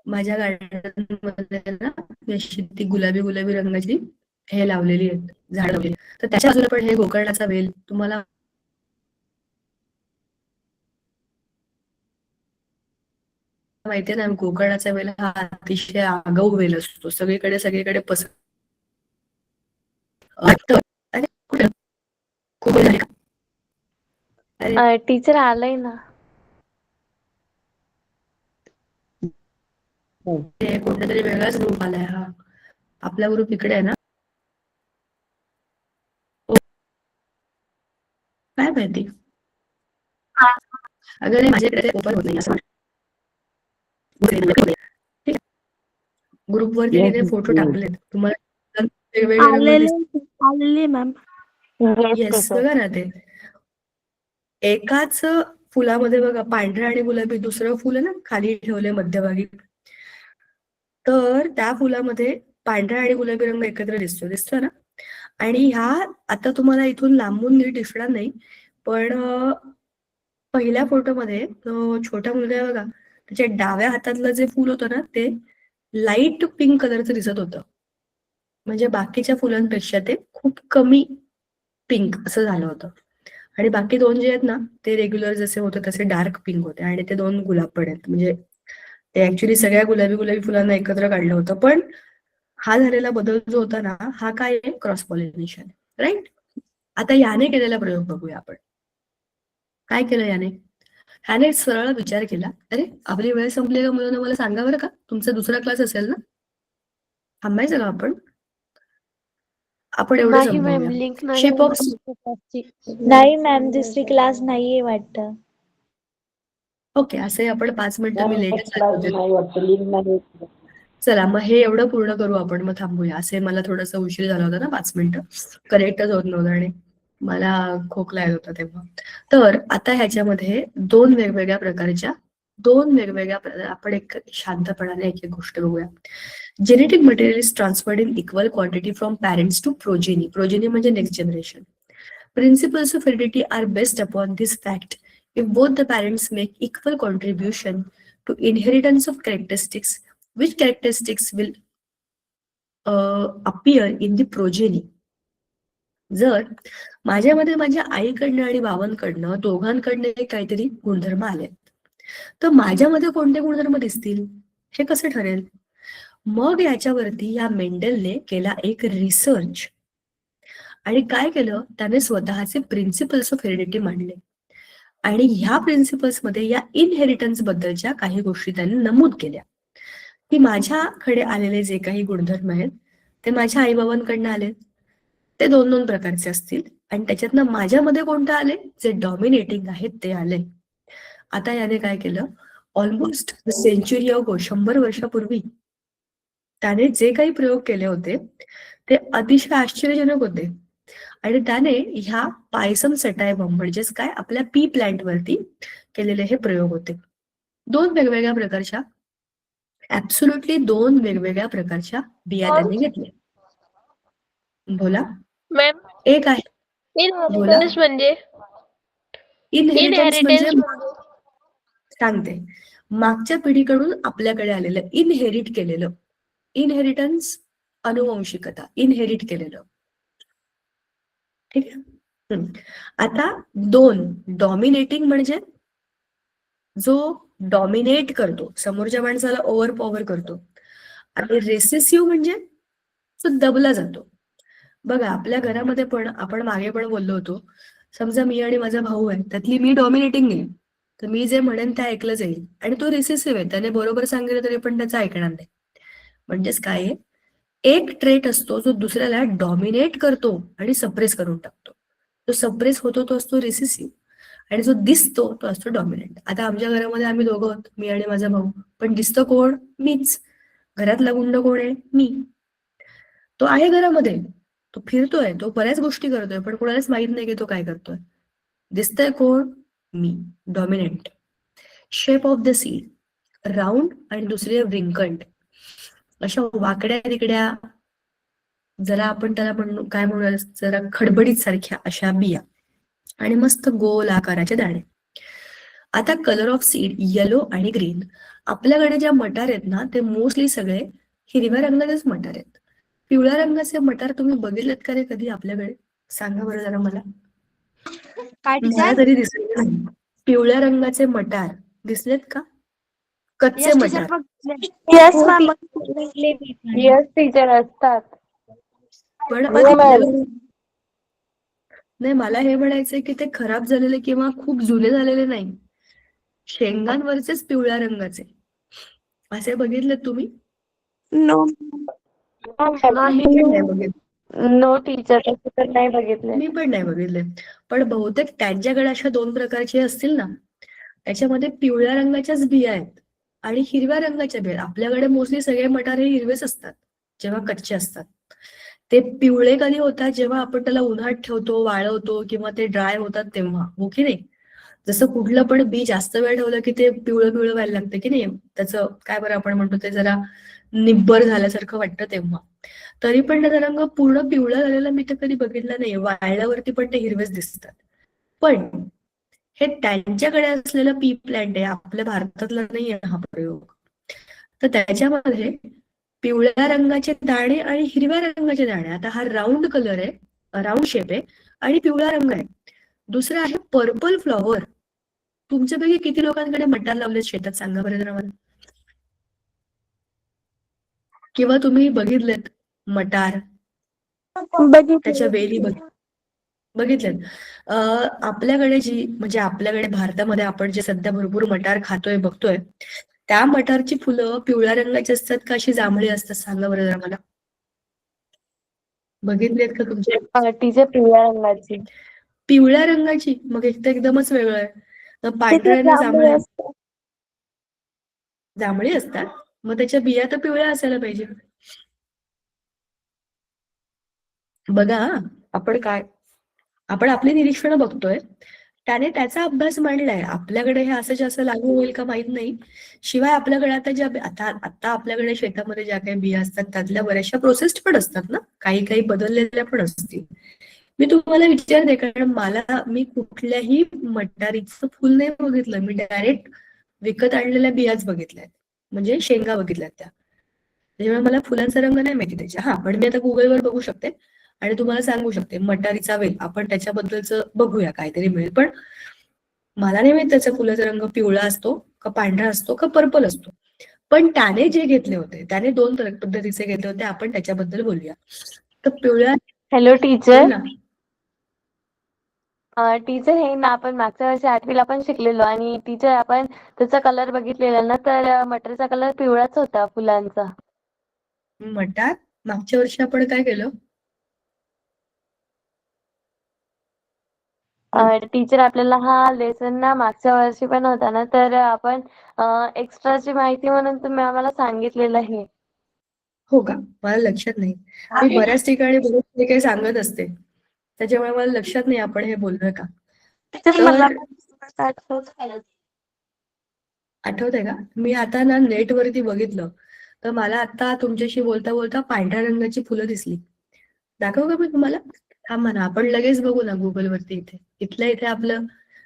Speaker 1: माझ्या गार्डन मध्ये ना अशी ती गुलाबी गुलाबी रंगाची हे लावलेली आहेत, झाड लावलेली. तर त्याच्या बाजूला पण हे गोकर्णाचा वेल तुम्हाला माहितीये ना, गोकर्णाचा वेल हा अतिशय आगाऊ वेल असतो. सगळीकडे अरे कुठं? खूप वेळ झाली का? अरे
Speaker 2: टीचर आलंय ना.
Speaker 1: ते कोणत्या तरी वेगळाच ग्रुप आलाय हा. आपला ग्रुप इकडे आहे ना. काय माहिती, अगं नाही, माझ्याकडे ओपन होत नाही असं ठीक आहे. ग्रुपवरती
Speaker 4: Yes,
Speaker 1: तिने फोटो
Speaker 4: yes.
Speaker 1: टाकलेत तुम्हाला, वेगवेगळे रंग
Speaker 3: आलेले मॅम.
Speaker 1: येस, बघा ना ते एकाच फुलामध्ये बघा पांढरा आणि गुलाबी दुसरं फुल आहे ना खाली ठेवले मध्यभागी, तर त्या फुलामध्ये पांढरा आणि गुलाबी रंग एकत्र दिसतो ना. आणि ह्या आता तुम्हाला इथून लांबून नीट दिसणार नाही, पण पहिल्या फोटोमध्ये तो छोटा मुलगा आहे बघा, त्याच्या डाव्या हातातलं जे फुल होतं ना ते लाईट पिंक कलरचं दिसत होतं. म्हणजे बाकीच्या फुलांपेक्षा ते खूप कमी पिंक असं झालं होतं. आणि बाकी दोन जे आहेत ना ते रेग्युलर जसे होते तसे डार्क पिंक होते आणि ते दोन गुलाब पण आहेत. म्हणजे ते ऍक्च्युली सगळ्या गुलाबी गुलाबी फुलांना एकत्र काढलं होतं. पण हा झालेला बदल जो होता ना, हा काय आहे, क्रॉस पॉलिनेशन, राईट. आता याने केलेला प्रयोग बघूया आपण. काय केलं ह्याने सरळ विचार केला, अरे आपली वेळ संपलेल्या मुलांना मला सांगा बरं का, तुमचा दुसरा क्लास असेल ना, थांबायचं का आपण एवढं
Speaker 3: नाही मॅम,
Speaker 1: समजूया.
Speaker 3: लिंक नाही
Speaker 1: शेप ऑफ
Speaker 5: नाही मॅम, दुसरी क्लास नाहीये वाटतं.
Speaker 1: ओके, असे आपण 5 मिनिटं मी
Speaker 4: Ma'am,
Speaker 1: लेट
Speaker 4: first class नाही वाटतं, link नाही.
Speaker 1: चला मग हे एवढं पूर्ण करू आपण, मग थांबूया. असे मला थोडासा उशीर झाला होता ना, 5 मिनिटं करेक्टच होत नव्हतं आणि मला खोकला येत होता तेव्हा. तर आता ह्याच्यामध्ये दोन वेगवेगळ्या आपण एक शांतपणाने एक एक गोष्ट बघूया. Genetic material is transferred in equal quantity from parents to progeny. Progeny म्हणजे next generation. Principles of heredity are based upon this fact. If both the parents make equal contribution to inheritance of characteristics, which characteristics will appear in the progeny? जर माझ्यामध्ये माझ्या आईकडनं आणि बाबांकडनं दोघांकडनं काहीतरी गुणधर्म आले, तर माझ्यामध्ये कोणते गुणधर्म दिसतील हे कसं ठरेल? मग याच्यावरती या मेंडलने केला एक रिसर्च आणि काय केलं, त्याने स्वतःचे प्रिन्सिपल्स ऑफ हेरिडिटी मांडले आणि ह्या प्रिन्सिपल्स मध्ये या इनहेरिटन्स बद्दलच्या काही गोष्टी त्यांनी नमूद केल्या की माझ्याकडे आलेले जे काही गुणधर्म आहेत ते माझ्या आईबाबांकडनं आले, ते दोन दोन प्रकारचे असतील आणि त्याच्यातनं माझ्यामध्ये कोणते आले, जे डॉमिनेटिंग आहेत ते आले. आता याने काय केलं, ऑलमोस्ट सेंचुरी ऑफ 100 वर्षापूर्वी त्याने जे काही प्रयोग केले होते ते अतिशय आश्चर्यजनक होते आणि त्याने ह्या पायसम सटायबम म्हणजेच काय आपल्या पी प्लांट वरती केलेले हे प्रयोग होते. दोन वेगवेगळ्या प्रकारच्या ऍब्सोल्युटली 2 वेगवेगळ्या प्रकारच्या बिया त्यांनी घेतल्या. बोला.
Speaker 6: मॅम
Speaker 1: एक आहे बोला.
Speaker 6: इनहेरिटन्स म्हणजे
Speaker 1: इनहेरिटन्स म्हणजे
Speaker 6: म्हणजे
Speaker 1: सांगते, मागच्या पिढीकडून आपल्याकडे आलेलं, इनहेरिट केलेलं. इनहेरिटन्स अनुवंशिकता, इनहेरिट केलेलं. ठीक आहे. आता 2 डॉमिनेटिंग म्हणजे जो डॉमिनेट करतो, समोरच्या माणसाला ओव्हर पॉवर करतो. आणि रेसेसिव्ह म्हणजे जो दबला जातो. बघा आपल्या घरामध्ये पण आपण मागे पण बोललो होतो, समजा मी आणि माझा भाऊ आहे, त्यातली मी डॉमिनेटिंग आहे, तर मी जे म्हणेन ते ऐकलं जाईल. आणि तो रिसेसिव्ह आहे, त्याने बरोबर सांगितलं तरी पण त्याचं ऐकणार नाही. म्हणजेच काय आहे, एक ट्रेट असतो जो दुसऱ्याला डॉमिनेट करतो आणि सप्रेस करून टाकतो. जो सप्रेस होतो तो असतो रिसेसिव्ह, आणि जो दिसतो तो असतो डॉमिनेंट. आता आमच्या घरामध्ये आम्ही दोघं आहोत, मी आणि माझा भाऊ, पण दिसतं कोण? मीच. घरातला गुंड कोण आहे? मी. तो आहे घरामध्ये, तो फिरतोय, तो बऱ्याच गोष्टी करतोय, पण कोणालाच माहित नाही की तो काय करतोय. दिसतंय कोण? मी, dominant. Shape of the seed, round, आणि दुसरी रिंकल्ड, अशा वाकड्या तिकड्या, जरा आपण त्याला म्हणू काय म्हणूया, जरा खडबडीत सारख्या अशा बिया, आणि मस्त गोल आकाराचे दाणे. आता कलर ऑफ सीड येलो आणि ग्रीन. आपल्याकडे ज्या मटार आहेत ना, ते मोस्टली सगळे हिरव्या रंगाचेच मटार आहेत. पिवळ्या रंगाचे मटार तुम्ही बघितलेत का रे कधी आपल्याकडे? सांगा बरं जरा मला. मला तरी दिसले नाही. पिवळ्या रंगाचे मटार दिसलेत का? कच्चे मटार.
Speaker 3: येस
Speaker 5: हो,
Speaker 3: मॅम.
Speaker 5: बघितले मी पण.
Speaker 2: येस टीचर असतात.
Speaker 1: पण नाही, मला हे म्हणायचंय की ते खराब झालेले किंवा खूप जुने झालेले नाही, शेंगांवरचेच पिवळ्या रंगाचे असे बघितले तुम्ही?
Speaker 3: नो.
Speaker 1: मी पण नाही बघितले.
Speaker 2: नो टीचर, तसं तर नाही बघितले.
Speaker 1: मी पण नाही बघितले, पण बहुतेक त्यांच्याकडे अशा 2 प्रकारचे असतील ना, त्याच्यामध्ये पिवळ्या रंगाच्याच बिया आहेत आणि हिरव्या रंगाच्या बिया. आपल्याकडे मोस्टली सगळे मटार हे हिरवेच असतात जेव्हा कच्चे असतात. ते पिवळे कधी होतात जेव्हा आपण त्याला उन्हात ठेवतो, वाळवतो, किंवा ते ड्राय होतात तेव्हा, हो की नाही? जसं कुठलं पण बी जास्त वेळ ठेवलं की ते पिवळं पिवळं व्हायला लागतं की नाही, त्याचं काय बरं आपण म्हणतो, ते जरा निब्बर झाल्यासारखं वाटतं तेव्हा. तरी पण त्याचा रंग पूर्ण पिवळा झालेला मी तर कधी बघितला नाही. वाळल्यावरती पण ते हिरवेच दिसतात. पण हे त्यांच्याकडे असलेलं पी प्लांट आहे, आपल्या भारतातला नाही आहे हा प्रयोग. तर त्याच्यामध्ये पिवळ्या रंगाचे दाणे आणि हिरव्या रंगाचे दाणे. आता हा राऊंड कलर आहे, राऊंड शेप आहे, आणि पिवळा रंग आहे. दुसरं आहे पर्पल फ्लॉवर. तुमच्यापैकी किती लोकांकडे मटार लावले शेतात, सांगा बरं जरा मला. किंवा तुम्ही बघितलेत मटार, त्याच्या वेली बघितलेत? आपल्याकडे जी, म्हणजे आपल्याकडे भारतामध्ये आपण जे सध्या भरपूर मटार खातोय बघतोय, त्या मटारची फुलं पिवळ्या रंगाची असतात का अशी जांभळी असतात, सांगा बरं जरा मला. बघितलेत का तुमच्या?
Speaker 2: टीचर पिवळ्या रंगाची.
Speaker 1: पिवळ्या रंगाची? मग एक तर एकदमच वेगळं आहे. तर पांढऱ्या आहे ना जांभळ्या? जांभळी असतात, मग त्याच्या बिया तर पिवळ्या असायला पाहिजे. बघा आपण आपली निरीक्षणं बघतोय, त्याने त्याचा अभ्यास मांडलाय. आपल्याकडे हे असं जास्त लागू होईल का माहित नाही. शिवाय आपल्याकडे आता आपल्याकडे शेतामध्ये ज्या काही बिया असतात त्यातल्या बऱ्याचशा प्रोसेस्ड पण असतात ना, काही बदललेल्या पण असतील. मी तुम्हाला विचारते, कारण मी कुठल्याही मटारीचं फुल नाही बघितलं, मी डायरेक्ट विकत आणलेल्या बियाच बघितल्यात, म्हणजे शेंगा बघितल्यात त्या. त्याच्यामुळे मला फुलांचा रंग नाही माहिती त्याच्या. हा, पण मी आता गुगलवर बघू शकते आणि तुम्हाला सांगू शकते. मटारीचा वेल, आपण त्याच्याबद्दलच बघूया, काहीतरी मिळेल. पण मला नाही माहित त्याचा फुलाचा रंग पिवळा असतो का पांढरा असतो का पर्पल असतो. पण त्याने जे घेतले होते, त्याने 2 पद्धतीचे घेतले होते, आपण त्याच्याबद्दल बोलूया. तर पिवळ्या,
Speaker 2: हॅलो टीचर.
Speaker 1: बोल ना.
Speaker 2: टीचर, हे ना आपण मागच्या वर्षी 8वीला पण शिकलेलो, आणि टीचर आपण त्याचा कलर बघितलेला ना, तर मटरचा कलर पिवळाच होता फुलांचा.
Speaker 1: मटार मागच्या वर्षी आपण काय केलं?
Speaker 2: टीचर, आपल्याला हा लेसन ना मागच्या वर्षी पण होता ना, तर आपण एक्स्ट्राची माहिती म्हणून तुम्ही आम्हाला सांगितलेलं आहे.
Speaker 1: हो का? मला लक्षात नाही. मी बऱ्याच ठिकाणी बरेच काही सांगत असते, त्याच्यामुळे मला लक्षात नाही आपण हे बोललोय का. तर आठवतंय का? मी आता ना नेटवरती बघितलं तर मला आता तुमच्याशी बोलता बोलता पांढऱ्या रंगाची फुलं दिसली. दाखवू का मी तुम्हाला? थांबा ना, आपण लगेच बघू ना गुगल वरती. इथे इथल्या इथे आपलं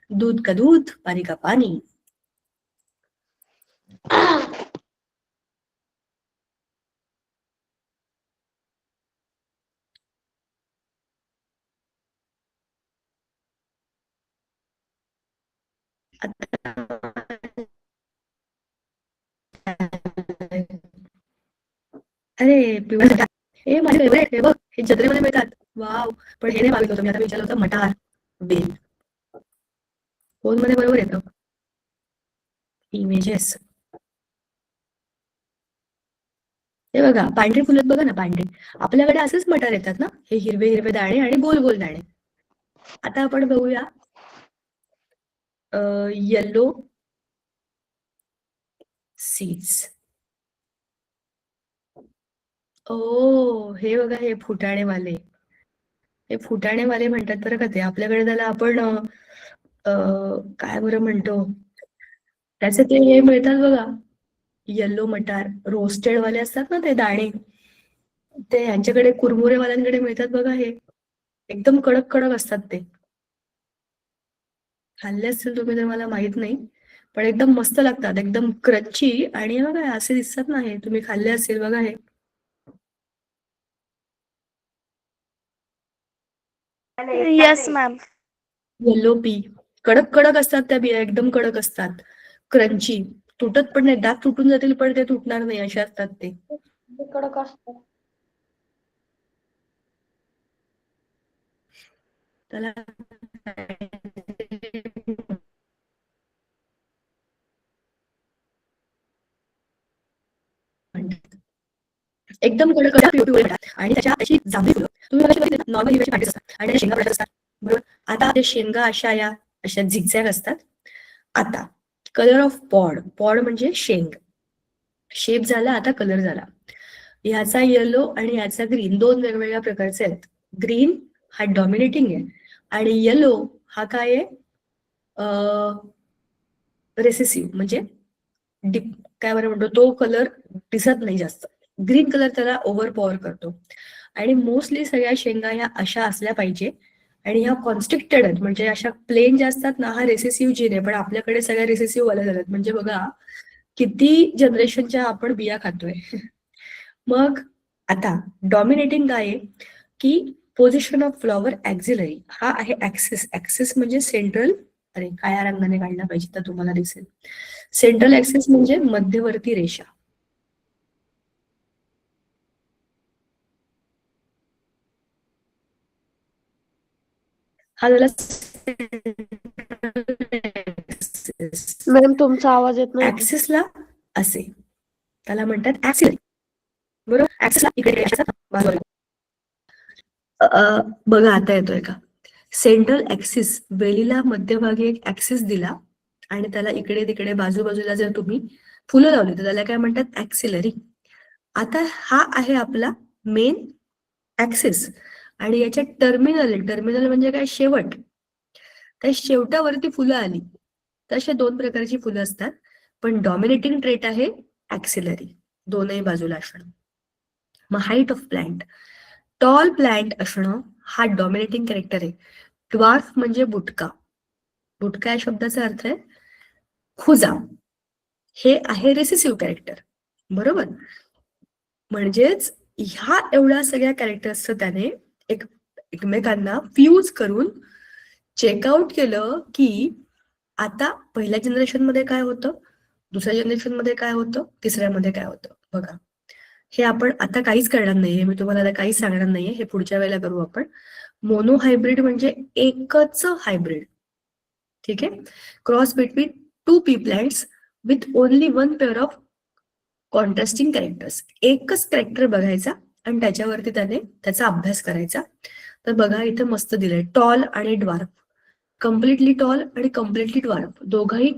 Speaker 1: दूध का दूध, पाणी का पाणी. अरे पिवळं, हे माझे फेवरेट. हे बघ, हे जत्रेमध्ये मिळतात. वाव. पण हे नाही मागितलं होतं मी, आता विचारलं होतं मटार बेल. फोन मध्ये बरोबर येतं. इमेजेस. हे बघा, पांढरी फुलं बघा ना, पांढरी. आपल्याकडे असेच मटार येतात ना, हे हिरवे हिरवे दाणे आणि गोल गोल दाणे. आता आपण बघूया येलो सीड्स. ओ, हे बघा, हे फुटाणेवाले. हे फुटाणेवाले म्हणतात बरं का ते. आपल्याकडे त्याला आपण काय बरं म्हणतो, त्याचे ते हे मिळतात बघा, येल्लो मटार रोस्टेड वाले असतात ना ते दाणे. ते यांच्याकडे कुरमुरेवाल्यांकडे मिळतात बघा. हे एकदम कडक कडक असतात ते. खाल्ले असतील तुम्ही तर मला माहित नाही, पण एकदम मस्त लागतात, एकदम क्रंची. आणि बघा असे दिसतात ना, हे तुम्ही खाल्ले असतील बघा. हे
Speaker 3: येस मॅम.
Speaker 1: Yellow P. कडक कडक असतात त्या बिया, एकदम कडक असतात, क्रंची. तुटत पण नाही, दात तुटून जातील पण ते तुटणार नाही असे असतात ते.
Speaker 2: कडक असतात.
Speaker 1: त्याला म्हणतात. एकदम कडक पिवळे म्हणतात. आणि त्याच्या अशी जांभळी फुलं तुम्ही बघितली नॉर्मल हिरव्याची पांढरी असतात आणि त्याच्या शेंगा पडत असतात, बरोबर. आता त्या शेंगा अशा झिगझॅग असतात. आता कलर ऑफ पॉड. पॉड म्हणजे शेंग. शेप झाला, आता कलर झाला. ह्याचा येलो आणि याचा ग्रीन, दोन वेगवेगळ्या प्रकारचे आहेत. ग्रीन हा डॉमिनेटिंग आहे आणि येलो हा काय आहे, रेसेसिव्ह, म्हणजे डिप, काय बरं म्हणतो, तो कलर दिसत नाही जास्त. ग्रीन कलर त्याला ओव्हर पॉवर करतो. आणि मोस्टली सगळ्या शेंगा ह्या अशा असल्या पाहिजे. आणि ह्या कॉन्स्ट्रिक्टेड आहेत, म्हणजे अशा प्लेन ज्या असतात ना, हा रेसेसिव्ह जीन आहे. पण आपल्याकडे सगळ्या रेसेसिव्ह वाल्या झाल्यात. म्हणजे बघा किती जनरेशनच्या आपण बिया खातोय. मग आता डॉमिनेटिंग काय आहे की पोझिशन ऑफ फ्लॉवर ऍक्झिलरी हा आहे ऍक्सिस. ऍक्सिस म्हणजे सेंट्रल. अरे काळ्या रंगाने काढला पाहिजे तर तुम्हाला दिसेल. सेंट्रल ऍक्सिस म्हणजे मध्यवर्ती रेषा. हा झाला
Speaker 3: मॅडम तुमचा आवाज येत नाही.
Speaker 1: ऍक्सिसला असे त्याला म्हणतात ऍक्सिलरी, बरोबर. ऍक्सिसला इकडे बाजूला. बघा आता येतोय का. सेंट्रल ऍक्सिस, वेलीला मध्यभागी एक ऍक्सिस दिला आणि त्याला इकडे तिकडे बाजूबाजूला जर तुम्ही फुलं लावली तर त्याला काय म्हणतात, ऍक्सिलरी. आता हा आहे आपला मेन ऍक्सिस आणि याच्या टर्मिनल. टर्मिनल म्हणजे काय, शेवट. त्या शेवटावरती फुलं आली. तशा दोन प्रकारची फुलं असतात, पण डॉमिनेटिंग ट्रेट आहे ऍक्सिलरी, दोनही बाजूला असणं. मग height of plant, tall plant असणं हा डॉमिनेटिंग कॅरेक्टर आहे. ड्वार्फ म्हणजे बुटका. बुटका या शब्दाचा अर्थ आहे खुजा. हे आहे रेसेसिव्ह कॅरेक्टर, बरोबर. म्हणजेच ह्या एवढ्या सगळ्या कॅरेक्टर्सचं त्याने एकमेकांना फ्यूज करून चेकआउट केलं की आता पहिल्या जनरेशन मध्ये काय होतं, दुसऱ्या जनरेशन मध्ये काय होतं, तिसऱ्यामध्ये काय होतं. बघा हे आपण आता काहीच करणार नाहीये, मी तुम्हाला काहीच सांगणार नाहीये, हे पुढच्या वेळेला करू आपण. मोनो हायब्रिड म्हणजे एकच हायब्रिड, ठीक आहे. Cross between two P plants with only one pair of contrasting characters. एकच कॅरेक्टर बघायचा आणि त्याच्यावरती त्याने त्याचा अभ्यास करायचा. तर बघा इथे मस्त दिलंय, टॉल आणि ड्वार्फ. कम्प्लिटली टॉल आणि कम्प्लिटली ड्वार्फ, दोघंही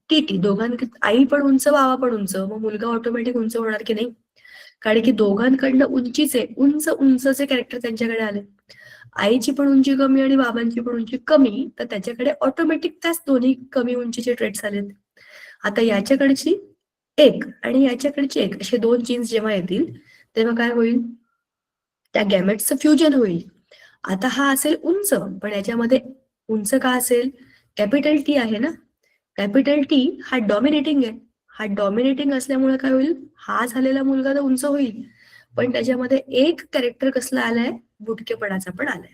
Speaker 1: टीटी. दोघांकडे आई पण उंच बाबा पण उंच, मग मुलगा ऑटोमॅटिक उंच होणार की नाही. कारण की दोघांकडनं उंचीचे उंच उंचचे कॅरेक्टर त्यांच्याकडे आले. आईची पण उंची कमी आणि बाबांची पण उंची कमी, तर त्याच्याकडे ऑटोमॅटिक त्याच दोन्ही कमी उंचीचे ट्रेट्स आलेत. आता याच्याकडची एक आणि याच्याकडची एक असे दोन जीन्स जेव्हा येतील तेव्हा काय होईल, त्या गॅमेट्सचं फ्युजन होईल. आता हा असेल उंच, पण याच्यामध्ये उंच का असेल, कॅपिटल टी आहे ना, कॅपिटल टी हा डॉमिनेटिंग आहे. हा डॉमिनेटिंग असल्यामुळे काय होईल, हा झालेला मुलगा तर उंच होईल, पण त्याच्यामध्ये एक कॅरेक्टर कसला आलाय, बुटकेपणाचा पण आलाय.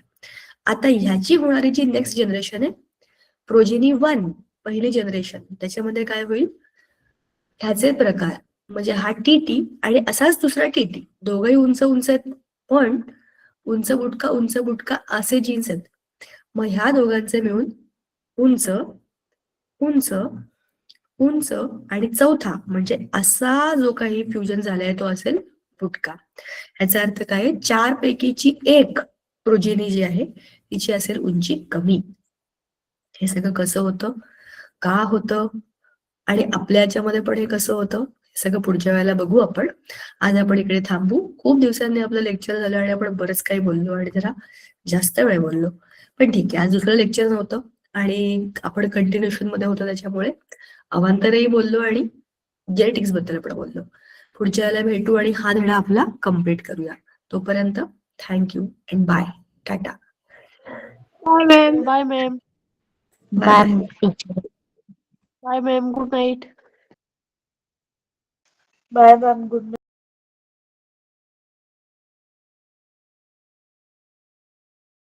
Speaker 1: आता ह्याची होणारी जी नेक्स्ट जनरेशन आहे, प्रोजेनी 1 पहिली जनरेशन, त्याच्यामध्ये काय होईल, ह्याचे प्रकार म्हणजे हा टीटी आणि असाच दुसरा टीटी, दोघंही उंच उंच आहेत, पण उंच बुटका असे जीन्स आहेत. मग ह्या दोघांचे मिळून उंच उंच उंच आणि चौथा म्हणजे असा जो काही फ्युजन झालाय तो असेल बुटका. ह्याचा अर्थ काय, 4 पैकीची एक प्रोजेनी जी आहे तिची असेल उंची कमी. हे सगळं कसं होतं, का होतं आणि आपल्या याच्यामध्ये पण हे कसं होतं, हे सगळं पुढच्या वेळेला बघू आपण. आज आपण इकडे थांबू. खूप दिवसांनी आपलं लेक्चर झालं आणि आपण बरंच काही बोललो आणि जरा जास्त वेळ बोललो, पण ठीक आहे, आज दुसरं लेक्चर नव्हतं आणि आपण कंटिन्युएशन मध्ये होतो, त्याच्यामुळे अवांतरही बोललो आणि जेनेटिक्स बद्दल पण बोललो. पुढच्या वेळेला भेटू आणि हा धडा आपला कम्प्लीट करूया. तोपर्यंत thank you and bye, tata.
Speaker 3: Bye ma'am.
Speaker 6: Bye ma'am.
Speaker 1: Bye bye.
Speaker 5: Ma'am teacher.
Speaker 6: Bye ma'am. Good night.
Speaker 5: Bye ma'am. Good night.